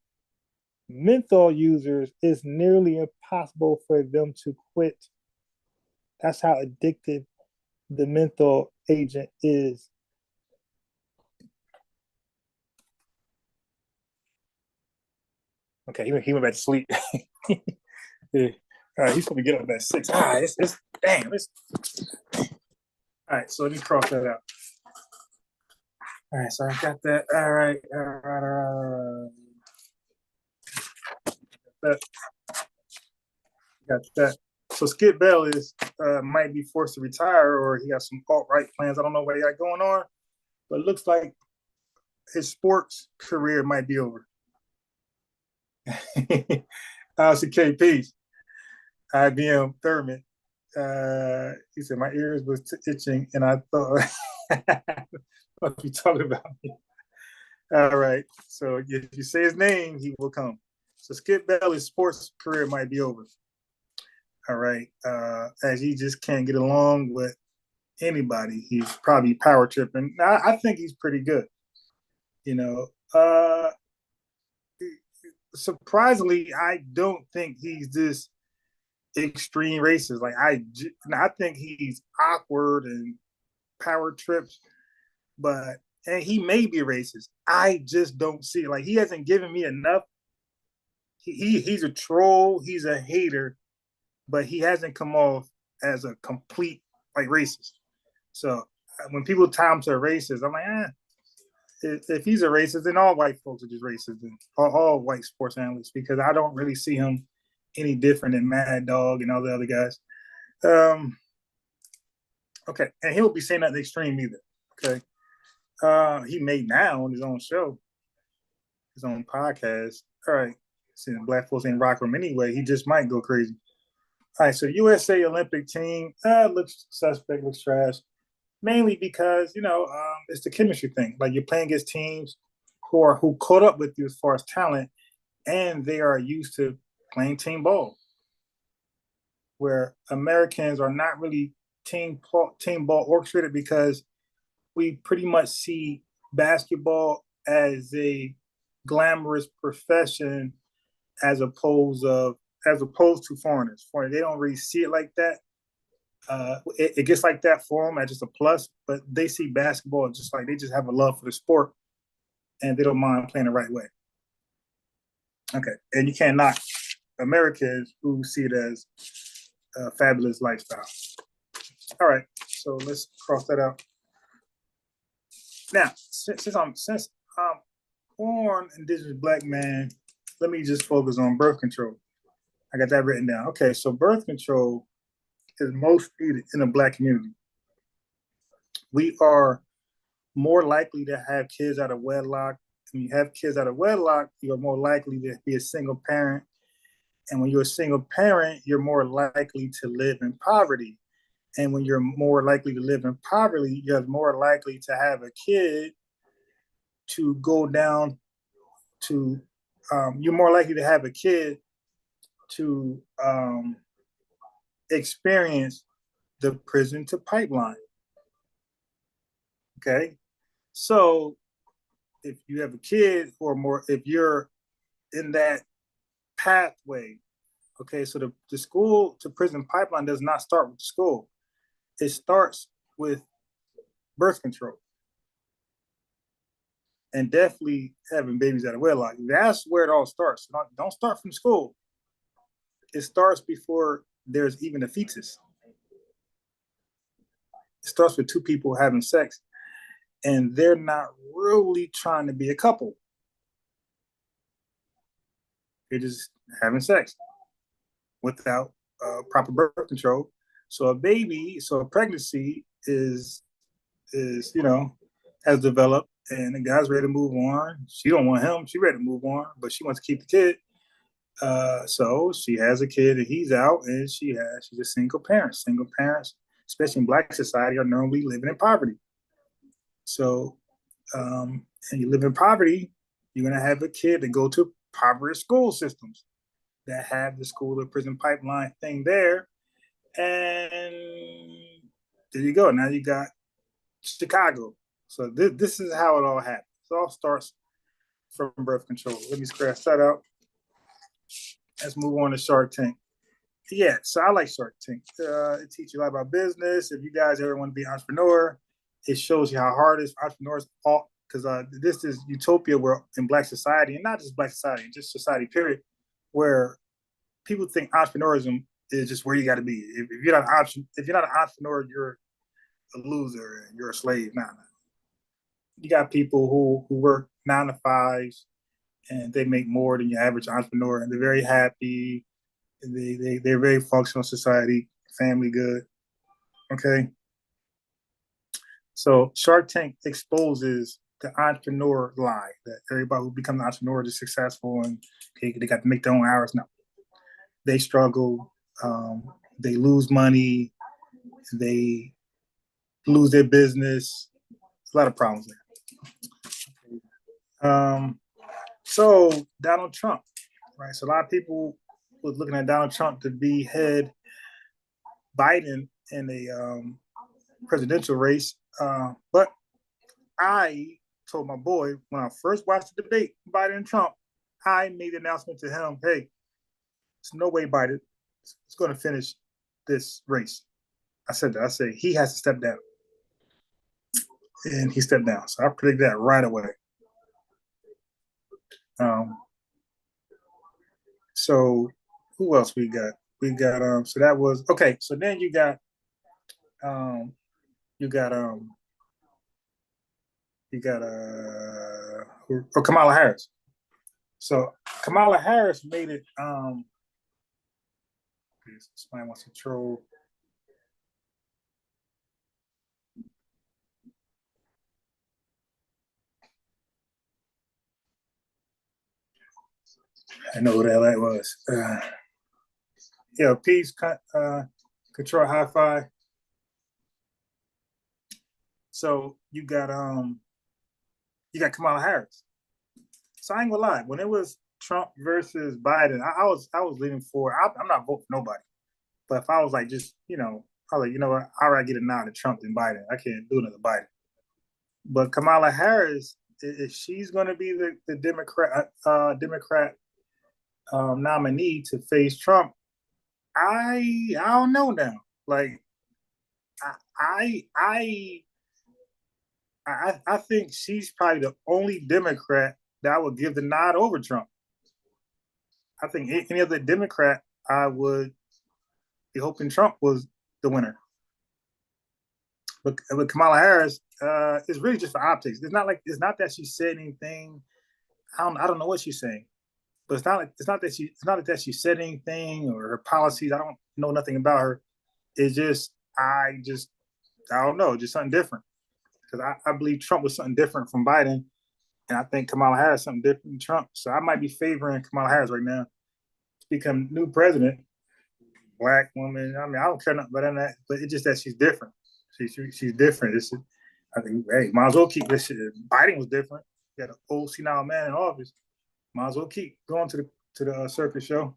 Menthol users, is nearly impossible for them to quit. That's how addictive the menthol agent is. Okay, he went back to sleep. Yeah. All right, he's supposed to get up at 6. It's damn. All right, so let me cross that out. All right, so I got that. All right. Got that. So Skip Bayless might be forced to retire, or he got some alt-right plans. I don't know what he got going on, but it looks like his sports career might be over. How's the KP? IBM Thurman. He said my ears was itching, and I thought, what you talking about me? All right. So if you say his name, he will come. So Skip Bayless' sports career might be over. All right. As he just can't get along with anybody. He's probably power tripping. I think he's pretty good. You know, surprisingly, I don't think he's this extreme racist. I think he's awkward and power trips, but and he may be racist. I just don't see it. Like he hasn't given me enough. He's a troll. He's a hater, but he hasn't come off as a complete like racist. So when people tie him to a racist, I'm like, if he's a racist, then all white folks are just racist, and all white sports analysts, because I don't really see him any different than Mad Dog and all the other guys. Okay, and he won't be saying nothing extreme either. Okay, he made now on his own show, his own podcast. All right, since black folks ain't rock him anyway, he just might go crazy. All right, so USA Olympic team looks suspect, looks trash, mainly because it's the chemistry thing. Like you're playing against teams who caught up with you as far as talent, and they are used to playing team ball, where Americans are not really team ball orchestrated, because we pretty much see basketball as a glamorous profession as opposed to foreigners. They don't really see it like that. It gets like that for them as just a plus, but they see basketball just like they just have a love for the sport, and they don't mind playing the right way. Okay, and you can't knock Americans who see it as a fabulous lifestyle. All right, so let's cross that out. Now, since I'm born indigenous black man, let me just focus on birth control. I got that written down. Okay, so birth control is most needed in the black community. We are more likely to have kids out of wedlock. When you have kids out of wedlock, you're more likely to be a single parent. And when you're a single parent, you're more likely to live in poverty. And when you're more likely to live in poverty, you're more likely to have a kid to go down to, you're more likely to have a kid to experience the prison to pipeline. Okay. So if you have a kid or more, if you're in that pathway, okay, so the school to prison pipeline does not start with school. It starts with birth control and definitely having babies out of wedlock. That's where it all starts. Don't start from school. It starts before there's even a fetus. It starts with two people having sex, and they're not really trying to be a couple. They're just having sex without proper birth control. So a pregnancy is has developed, and the guy's ready to move on. She don't want him. She ready to move on, but she wants to keep the kid. So she has a kid, and he's out, and she's a single parent. Single parents, especially in Black society, are normally living in poverty. So, and you live in poverty, you're gonna have a kid that go to impoverished school systems that have the school to prison pipeline thing there, and there you go. Now you got Chicago. So this is how it all happens. It all starts from birth control. Let me scratch that out. Let's move on to Shark Tank. Yeah, so I like Shark Tank. It teaches you a lot about business. If you guys ever want to be an entrepreneur, it shows you how hard it is for entrepreneurs. Because this is utopia where in Black society, and not just Black society, just society period, where people think entrepreneurism is just where you got to be. If you're not an entrepreneur, you're a loser and you're a slave. Nah. You got people who work 9 to 5s and they make more than your average entrepreneur, and they're very happy. They're very functional society, family good. Okay. So Shark Tank exposes the entrepreneur lie that everybody who becomes an entrepreneur is successful and they got to make their own hours. No, they struggle. They lose money. They lose their business. A lot of problems there. So Donald Trump, right? So a lot of people was looking at Donald Trump to be head Biden in a presidential race. But I told my boy when I first watched the debate, Biden and Trump, I made the announcement to him, hey, there's no way Biden is going to finish this race. I said that. I said he has to step down. And he stepped down. So I predicted that right away. So who else we got? We got so that was okay. So then you got Kamala Harris. So Kamala Harris made it somebody wants to troll. I know what the hell that was. Yeah, peace, control hi-fi. So you got Kamala Harris. So I ain't gonna lie, when it was Trump versus Biden, I was leaning for. I'm not voting for nobody, but if I was like just I was like what, I'd rather get a nod to Trump than Biden. I can't do another Biden. But Kamala Harris, if she's going to be the Democrat nominee to face Trump, I don't know now. Like I think she's probably the only Democrat that would give the nod over Trump. I think any other Democrat, I would be hoping Trump was the winner. But with Kamala Harris, it's really just for optics. It's not that she said anything. I don't know what she's saying, but it's not that she said anything or her policies. I don't know nothing about her. It's just I don't know, just something different. Because I believe Trump was something different from Biden, and I think Kamala Harris something different from Trump. So I might be favoring Kamala Harris right now to become new president. black woman. I mean, I don't care nothing about that, but it's just that she's different. She's different. I think, hey, might as well keep this shit. Biden was different. You got an old senile man in office. Might as well keep going to the circus show.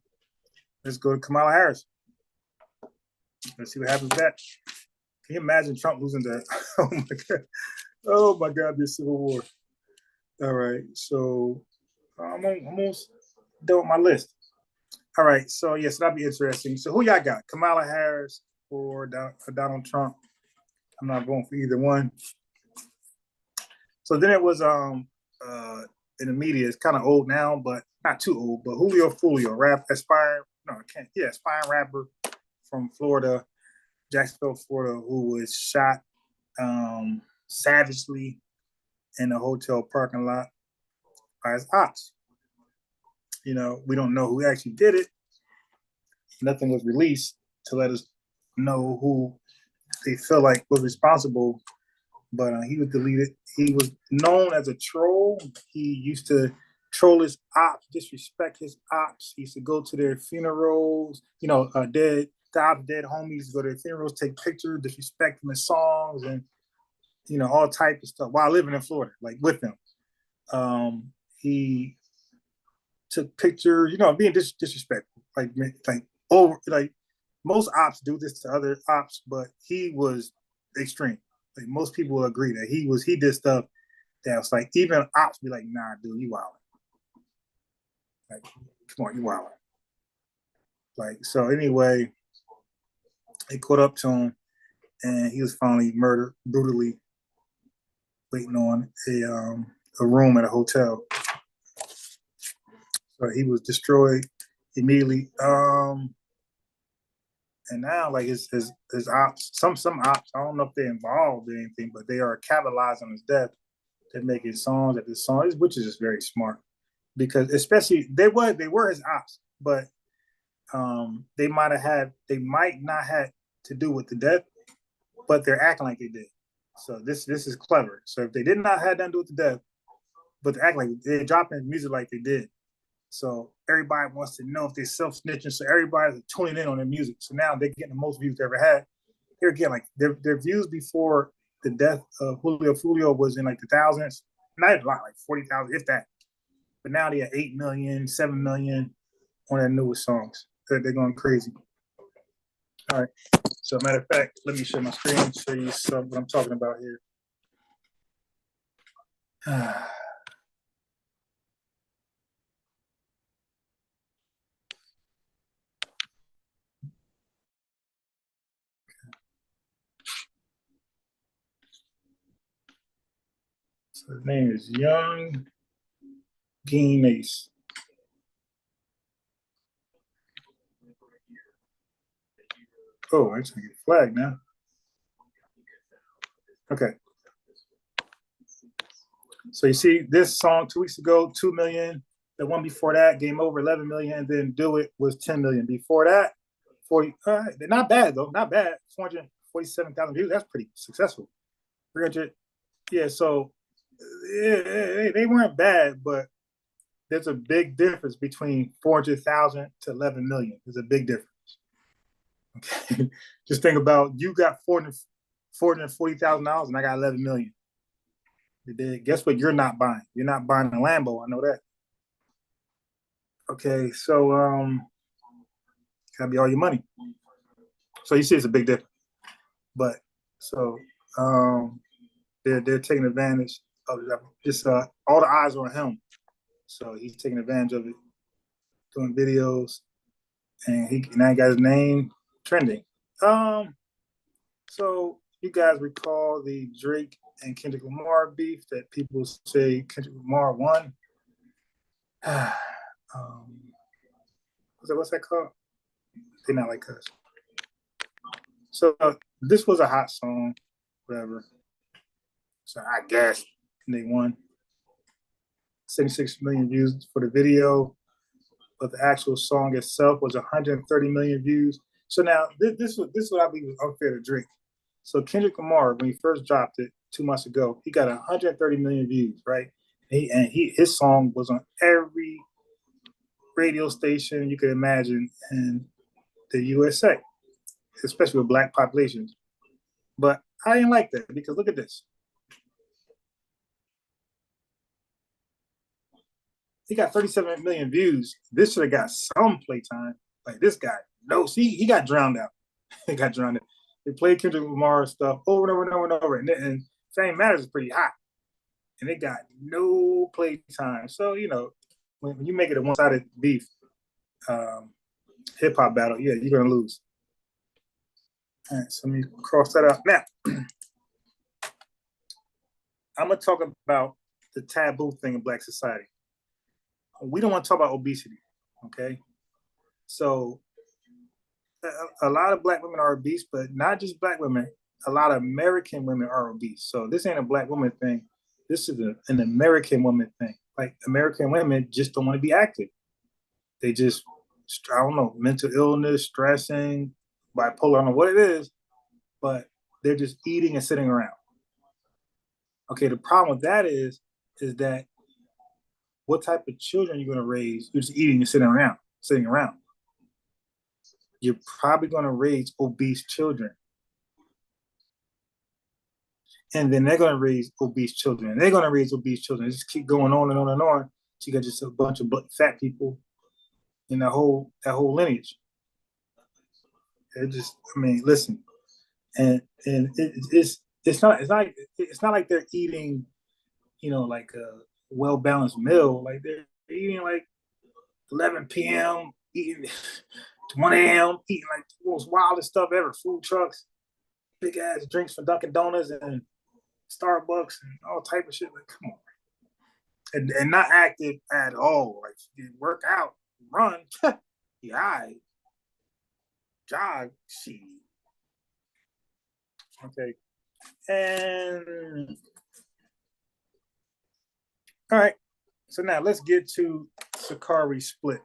Let's go to Kamala Harris. Let's see what happens with that. Can you imagine Trump losing that? Oh my god! Oh my god! This civil war. All right, so I'm almost done with my list. All right, so yes, that'll be interesting. So who y'all got? Kamala Harris or Donald Trump? I'm not voting for either one. So then it was in the media. It's kind of old now, but not too old. But Julio Fulio, aspiring rapper from Florida, Jacksonville, Florida, who was shot savagely in a hotel parking lot by his ops. You know, we don't know who actually did it. Nothing was released to let us know who they feel like was responsible, but he was deleted. He was known as a troll. He used to troll his ops, disrespect his ops. He used to go to their funerals, dead homies, go to their funerals, take pictures, disrespect them in songs, and all type of stuff while living in Florida, like with them. He took pictures, being disrespectful, like most ops do this to other ops, but he was extreme. Like most people will agree that he did stuff that was like even ops be like, nah, dude, you wilding. Like, come on, you wilding. Like so. Anyway, they caught up to him, and he was finally murdered brutally, waiting on a room at a hotel. So he was destroyed immediately. And now, like his ops, some ops, I don't know if they're involved in anything, but they are capitalizing on his death. They're making songs at this song, which is just very smart, because especially they were his ops, but they might not have to do with the death, but they're acting like they did. So this is clever. So if they did not have nothing to do with the death, but they act like they're dropping music like they did. So everybody wants to know if they're self-snitching. So everybody's tuning in on their music. So now they're getting the most views they ever had. They're getting like their views before the death of Julio Fulio was in like the thousands. Not a lot, like 40,000, if that. But now they have 8 million, 7 million on their newest songs. They're going crazy. All right. So matter of fact, let me share my screen and show you what I'm talking about here. So his name is Young Guinness. Oh, I just gonna get flagged now. Okay. So you see this song 2 weeks ago, 2 million. The one before that, Game Over, 11 million. And then Do It was 10 million. Before that, 40. They're not bad though, not bad. 447,000 views. That's pretty successful. 300. Yeah. So they weren't bad, but there's a big difference between 400,000 to 11 million. There's a big difference. Okay. Just think about you got $440,000 and I got 11 million. Guess what? You're not buying. You're not buying a Lambo. I know that. Okay, so gotta be all your money. So you see, it's a big difference. But so they're taking advantage of it. Just all the eyes are on him. So he's taking advantage of it, doing videos, and he now got his name trending. So you guys recall the Drake and Kendrick Lamar beef that people say Kendrick Lamar won? What's that called? They're not like us. So this was a hot song, whatever. So I guess they won 76 million views for the video, but the actual song itself was 130 million views. So now this is what I believe is unfair to Drake. So Kendrick Lamar, when he first dropped it 2 months ago, he got 130 million views, right? His song was on every radio station you could imagine, and the USA, especially with black populations. But I didn't like that because look at this. He got 37 million views. This should have got some playtime. Like this guy, no, see, he got drowned out. He got drowned out. They played Kendrick Lamar stuff over and over and over and over. And Fame Matters is pretty hot. And it got no playtime. So, you know, when you make it a one-sided beef, hip hop battle, yeah, you're gonna lose. All right, so let me cross that out. Now, I'm gonna talk about the taboo thing in Black society. We don't want to talk about obesity, okay? So, a lot of Black women are obese, but not just Black women. A lot of American women are obese. So this ain't a Black woman thing. This is an American woman thing. Like American women just don't want to be active. They just, I don't know, mental illness, stressing, bipolar, I don't know what it is, but they're just eating and sitting around. Okay, the problem with that is that what type of children are you going to raise? You're just eating and sitting around. You're probably going to raise obese children. And then they're going to raise obese children. And they're going to raise obese children. Just keep going on and on and on. So you got just a bunch of fat people in that whole lineage. It just, I mean, listen, and it's not like they're eating, you know, like a well balanced meal. Like they're eating like 11 p.m. eating 1 a.m. eating like the most wildest stuff ever. Food trucks, big ass drinks from Dunkin' Donuts and Starbucks and all type of shit. Like, come on, and not active at all. Like work out, run, yeah, jog, shit. Okay, and all right. So now let's get to Sicarii split.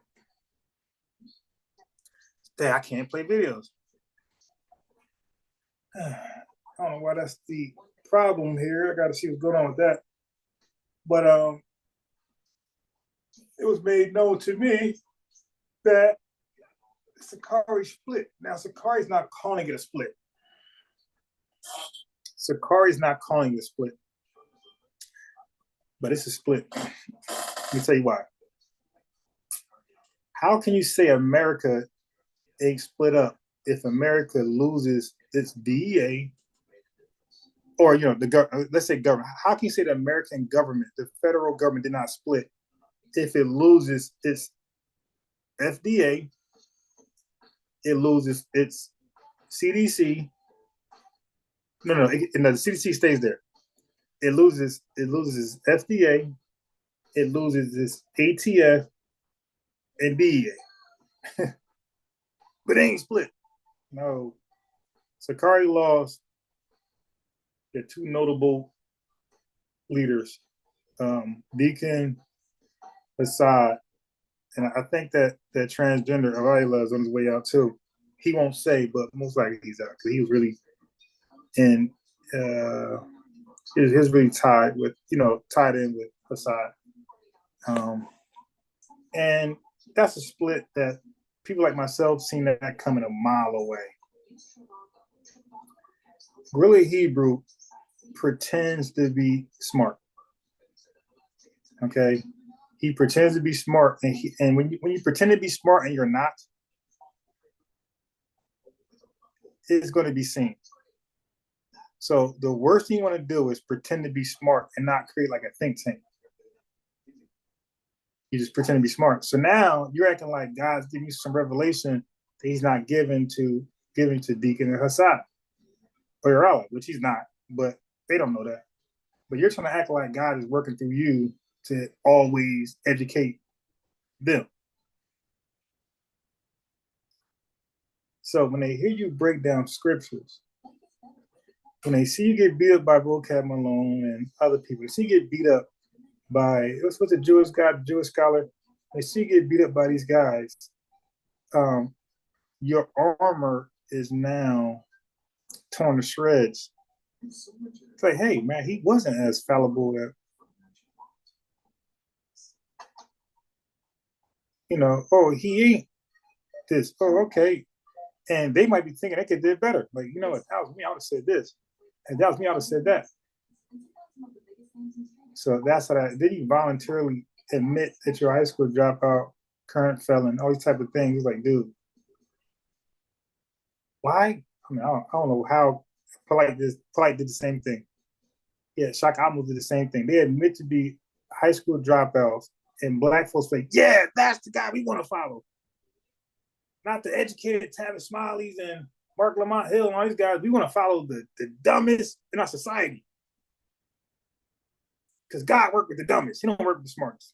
Damn, I can't play videos. I don't know why that's the problem here. I got to see what's going on with that. But it was made known to me that Sicarii split. Now Sicarii's not calling it a split. Sicarii's not calling it a split, but it's a split. Let me tell you why. How can you say America ain't split up if America loses its DEA or you know let's say government? How can you say the American government, the federal government, did not split if it loses its FDA, it loses its CDC? No, the CDC stays there. It loses FDA, it loses its ATF and DEA, but it ain't split. No, Sicarii lost their two notable leaders, Deacon Assad, and I think that transgender Avila is on his way out too. He won't say, but most likely he's out because he was really in. He was really tied in with Assad, and that's a split that people like myself seen that coming a mile away. Really, Hebrew pretends to be smart. Okay, he pretends to be smart, and when you pretend to be smart and you're not, it's going to be seen. So the worst thing you want to do is pretend to be smart and not create like a think tank. You just pretend to be smart. So now you're acting like God's giving you some revelation that He's not giving to Deacon and Hassad or Yarala, which He's not, but they don't know that. But you're trying to act like God is working through you to always educate them. So when they hear you break down scriptures, when they see you get beat up by Vocab Malone and other people, they see you get beat up by what's a Jewish guy, Jewish scholar, they see you get beat up by these guys. Your armor is now torn to shreds. It's like, hey man, he wasn't as fallible as oh, he ain't this. Oh, okay. And they might be thinking they could do better. Like, you know, if that was me, I would have said this. If that was me, I would have said that. So that's what I did. You voluntarily admit that you're a high school dropout, current felon, all these type of things. It's like, dude, why? I mean, I don't know how Polite did the same thing. Yeah, Shaka Amo did the same thing. They admit to be high school dropouts, and black folks like, yeah, that's the guy we want to follow. Not the educated Tavis Smileys and Mark Lamont Hill and all these guys. We want to follow the dumbest in our society. Because God worked with the dumbest. He don't work with the smartest.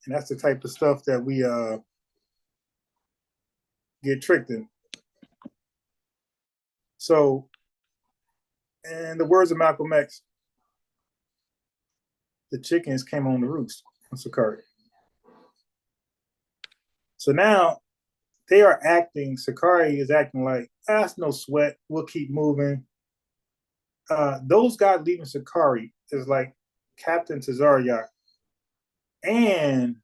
And that's the type of stuff that we get tricked in. So, in the words of Malcolm X, the chickens came on the roost on Sicarii. So now they are acting, Sicarii is acting like, that's no sweat, we'll keep moving. Those guys leaving Sicarii is like Captain Tazaryak and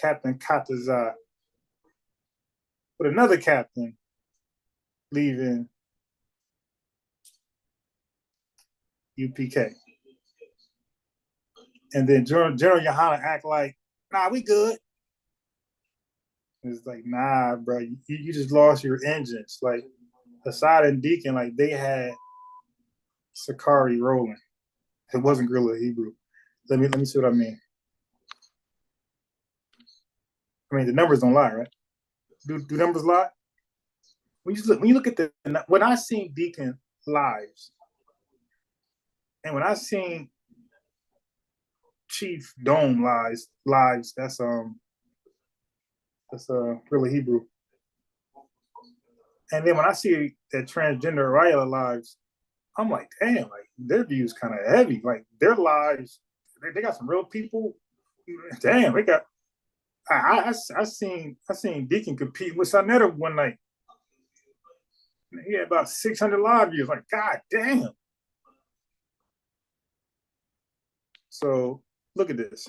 Captain Katazai, with another captain leaving UPK. And then General Yohana act like, nah, we good. It's like, nah, bro, you just lost your engines. Like Assad and Deacon, like they had Sicarii rolling. It wasn't Guerrilla Hebrew. Let me see what I mean. I mean, the numbers don't lie, right? Do numbers lie? When you look at when I seen Deacon lives, and when I seen Chief Dome lives, that's really Hebrew. And then when I see that transgender Raya lives, I'm like, damn, like their views kind of heavy. Like their lives, they got some real people. Damn, they got. I seen Deacon compete with Sonetta one night. He had about 600 live views. Like, god damn. So look at this.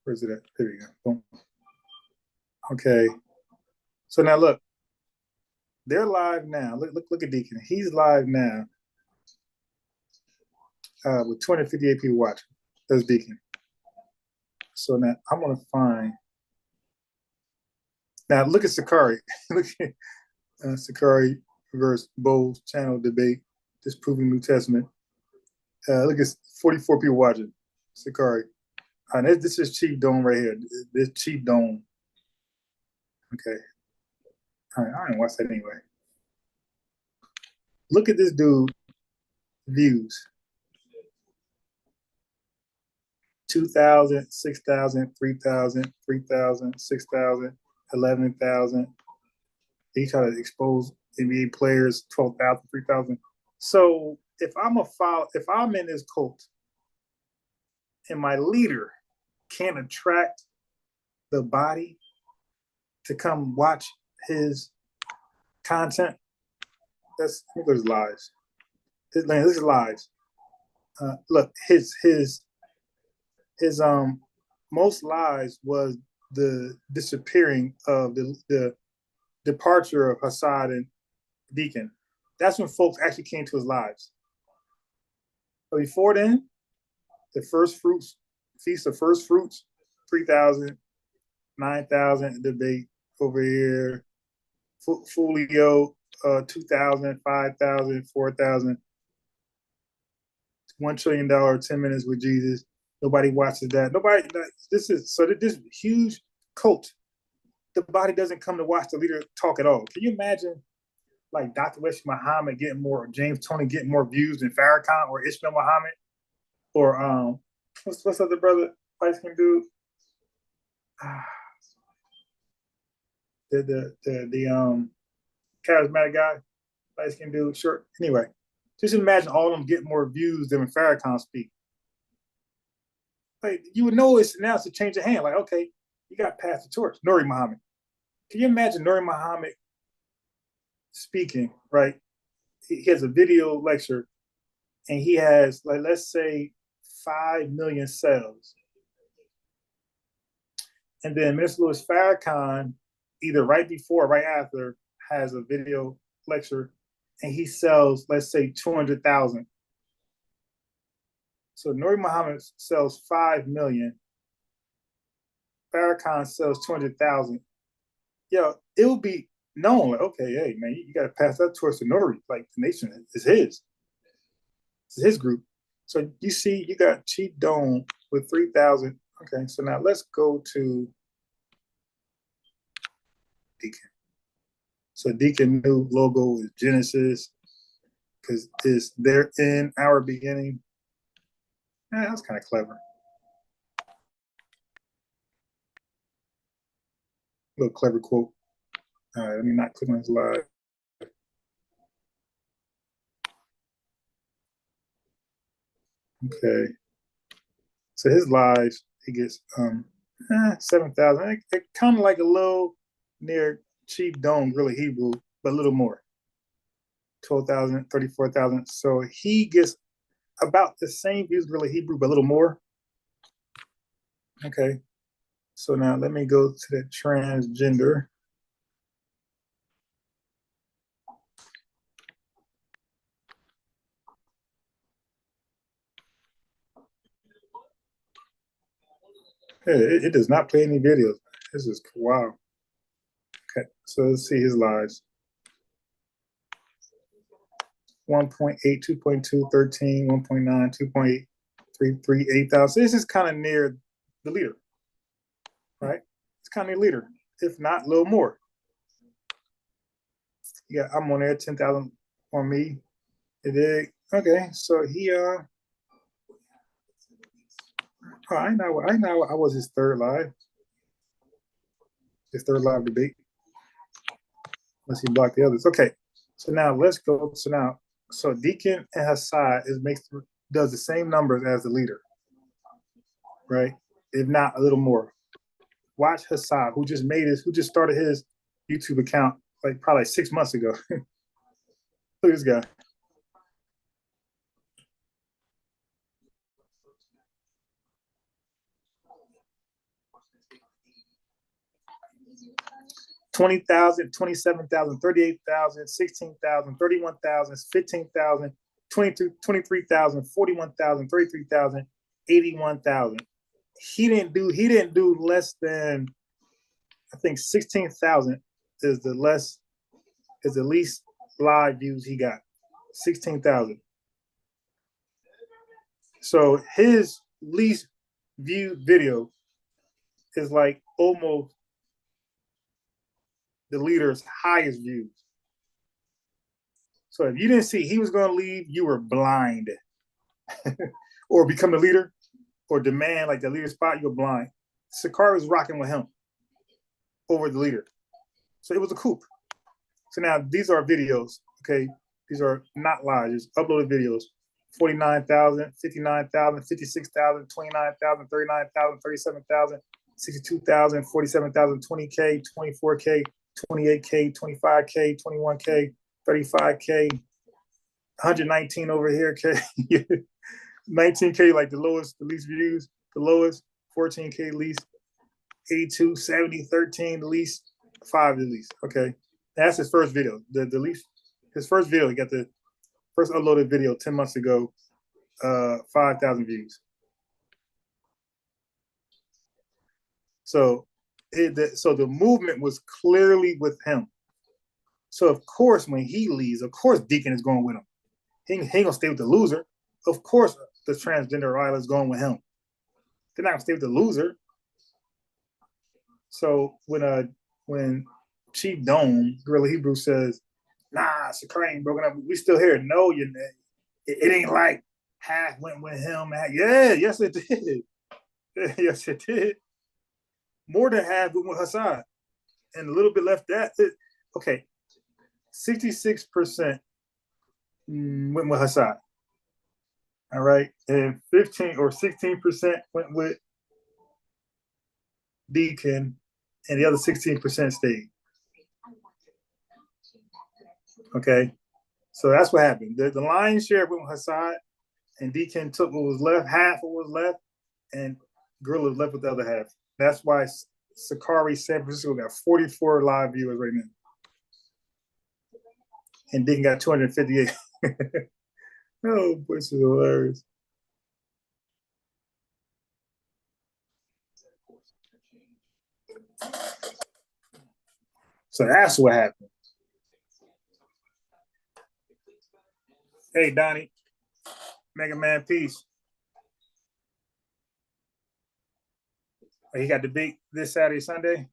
Where's it at? There we go. Boom. Okay. So now look, they're live now. Look at Deacon. He's live now with 258 people watching. That's Deacon. So now I'm gonna find. Now look at Sicarii. Look at Sicarii versus Bowles channel debate, disproving New Testament. Look at 44 people watching Sicarii. This is Chief Dome right here. This Chief Dome. Okay. All right, I didn't watch that anyway. Look at this dude views. 2,000, 6,000, 3,000, 3,000, 6,000, 11,000. They try to expose NBA players, 12,000, 3,000. So if I'm in this cult and my leader can't attract the body to come watch his content, that's there's lies. This is lies. Look, his most lies was the disappearing of the departure of Hassad and Deacon. That's when folks actually came to his lives. But before then, the first fruits, feast of first fruits, 3,000, 9,000 debate over here. Folio, 2,000, 5,000, 4,000. $1 trillion, 10 minutes with Jesus. Nobody watches that. Nobody. This huge cult. The body doesn't come to watch the leader talk at all. Can you imagine, like Dr. Wesley Muhammad getting more, or James Tony getting more views than Farrakhan or Ishmael Muhammad, or what's the other brother, light skin dude? The charismatic guy, light skin dude, short. Anyway, just imagine all of them getting more views than when Farrakhan speak. Like you would know it's announced to change of hand. Like, okay, you got past the torch. Nuri Muhammad. Can you imagine Nuri Muhammad speaking, right? He has a video lecture and he has, like, let's say 5 million cells. And then Mr. Louis Farrakhan, either right before or right after, has a video lecture, and he sells, let's say, 200,000. So Nuri Muhammad sells 5 million. Farrakhan sells 200,000. Yo, it will be known, like, okay, hey, man, you got to pass that torch to Nuri. Like, the nation is his. It's his group. So you see, you got Chief Dome with 3,000. Okay, so now let's go to Deacon. So Deacon new logo is Genesis, because it's there in our beginning. That's kind of clever. A little clever quote. All right, let me not click on his live. Okay. So his live, he gets 7,000. It kind of like a little near Chief Dome, really Hebrew, but a little more. 12,000, 34,000. So he gets about the same views, really Hebrew, but a little more. Okay. So now let me go to the transgender. It does not play any videos. This is wow. Okay, so let's see his lives. 1.8, 2.2, 13, 1.9, 2.8, 3, 8,000. This is kind of near the leader, right? It's kind of near leader, if not a little more. Yeah, I'm on there, 10,000 on me. Okay, so he I know I was his third live debate. Unless he blocked the others. Okay, so now let's go. So Deacon and Hassad does the same numbers as the leader, right? If not a little more. Watch Hassad, who just started his YouTube account like probably 6 months ago. Look at this guy. $20,000, $27,000, $38,000, $16,000, $31,000, $15,000, $23,000, $41,000, $33,000, $81,000. He didn't do less than, I think 16,000 is the least live views he got. 16,000. So his least viewed video is like almost the leader's highest views. So if you didn't see he was going to leave, you were blind. Or become the leader or demand like the leader spot, you're blind. Sicarii was rocking with him over the leader. So it was a coup. So now these are videos, okay? These are not live, just uploaded videos. 49,000, 59,000, 56,000, 29,000, 39,000, 37,000, 62,000, 47,000, 20K, 24K, 28K, 25K, 21K, 35K, 119 over here, K. 19K, like the least views, the lowest, 14K least, 82, 70, 13, the least, 5 the least. Okay. That's his first video. The least, his first video, he got the first uploaded video 10 months ago, 5,000 views. So the movement was clearly with him. So of course, when he leaves, of course Deacon is going with him. He ain't gonna stay with the loser. Of course, the transgender rider is going with him. They're not gonna stay with the loser. So when Chief Dome, Gorilla Hebrew says, "Nah, Sicarii ain't broken up. We still here." No, it ain't like half went with him. Yes it did. Yes it did. More than half went with Hassad, and a little bit left that. Okay, 66% went with Hassad. All right, and 15 or 16% went with Deacon, and the other 16% stayed. Okay, so that's what happened. The lion's share went with Hassad, and Deacon took what was left, half of what was left, and Gorilla was left with the other half. That's why Sicarii San Francisco got 44 live viewers right now, and Deacon got 258. Oh, boy, this is hilarious. So that's what happened. Hey, Donnie, Mega Man, peace. He got debate this Saturday, Sunday.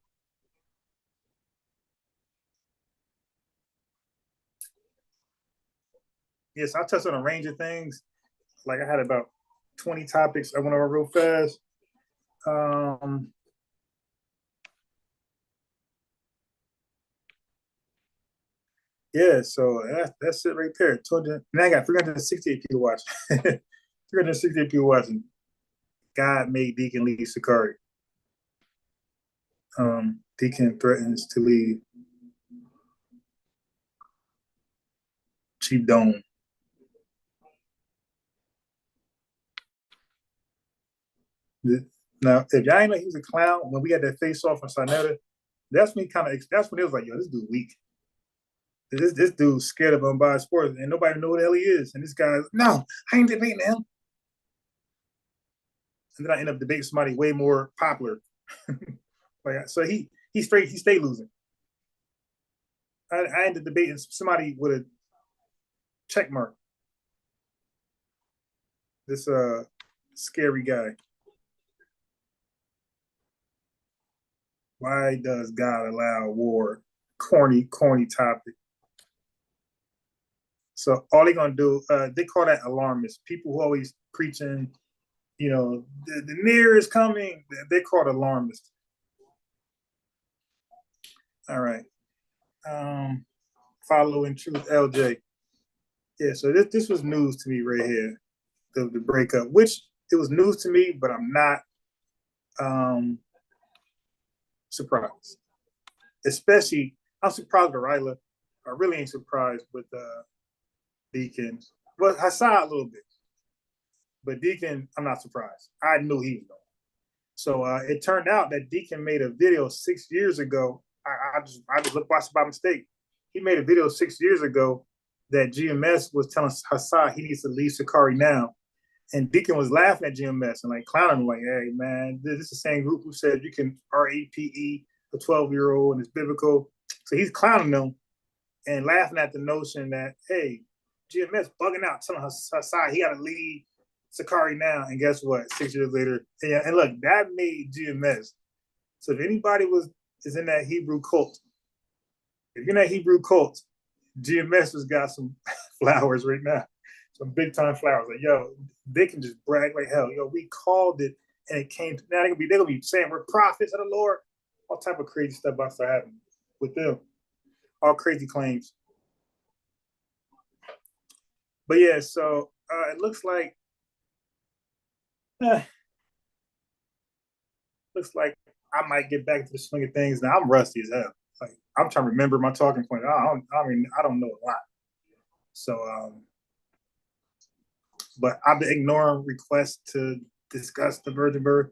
Yes, I touched on a range of things. Like I had about 20 topics I went over real fast. Yeah, so that's it right there. 200, and I got 368 people watching. 368 people watching. God made Deacon leave Sicarii. Deacon threatens to leave Chief Dome. Now, if y'all ain't know he was a clown when we had that face off on Sinetta, that's when it was like, yo, this dude weak. This dude's scared of unbiased sports, and nobody know who the hell he is. And this guy, no, I ain't debating him. And then I end up debating somebody way more popular. So he stayed losing. I ended up debating somebody with a check mark. This scary guy. Why does God allow war? Corny topic. So all they're gonna do, they call that alarmists. People who always preaching, the near is coming. They call it alarmists. All right. Following truth, LJ. Yeah. So this was news to me right here, the breakup. Which it was news to me, but I'm not surprised. Especially, I'm surprised with Ryla. I really ain't surprised with Deacon. Well, Hassan a little bit. But Deacon, I'm not surprised. I knew he was going. So it turned out that Deacon made a video 6 years ago. I just watched it by mistake. He made a video 6 years ago that GMS was telling Hassan he needs to leave Sicarii now. And Deacon was laughing at GMS and like clowning him, like, hey, man, this is the same group who said you can RAPE a 12-year-old and it's biblical. So he's clowning them and laughing at the notion that, hey, GMS bugging out, telling Hassan he got to leave Sicarii now. And guess what? 6 years later, and look, that made GMS. So if anybody is in that Hebrew cult, if you're in that Hebrew cult, GMS has got some flowers right now. Some big time flowers. Like, yo, they can just brag like hell. Yo, we called it and it came. Now they're gonna be saying we're prophets of the Lord. All type of crazy stuff about to happen with them. All crazy claims. But yeah, so it looks like I might get back to the swing of things. Now I'm rusty as hell. Like I'm trying to remember my talking point. I don't know a lot. So but I've been ignoring requests to discuss the virgin birth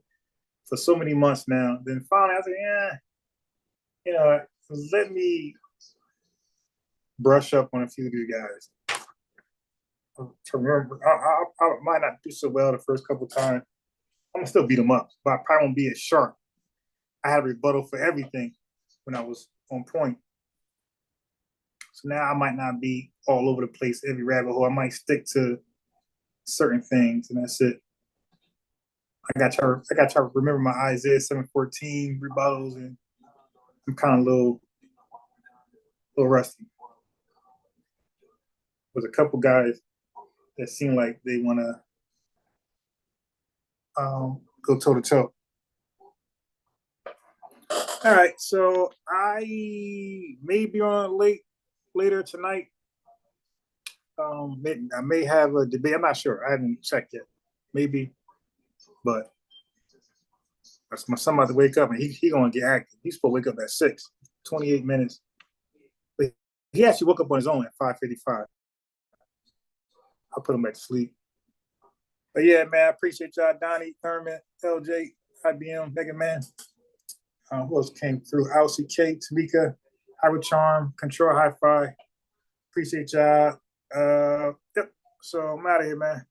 for so many months now. Then finally I said, yeah, let me brush up on a few of these guys. To remember, I might not do so well the first couple of times. I'm gonna still beat them up, but I probably won't be as sharp. I had a rebuttal for everything when I was on point. So now I might not be all over the place, every rabbit hole. I might stick to certain things, and that's it. I got to remember my Isaiah 7:14 rebuttals, and I'm kind of a little rusty. There's a couple guys that seem like they want to go toe to toe. All right, so I may be on later tonight. I may have a debate. I'm not sure. I haven't checked yet. Maybe, but my son about to wake up and he gonna get active. He's supposed to wake up at 6, 28 minutes. But he actually woke up on his own at 5:55. I put him back to sleep. But yeah, man, I appreciate y'all. Donnie, Thurman, LJ, IBM, Mega Man. Who else came through? Alcy K, Tamika, Howard Charm, Control Hi-Fi. Appreciate y'all. Yep. So I'm out of here, man.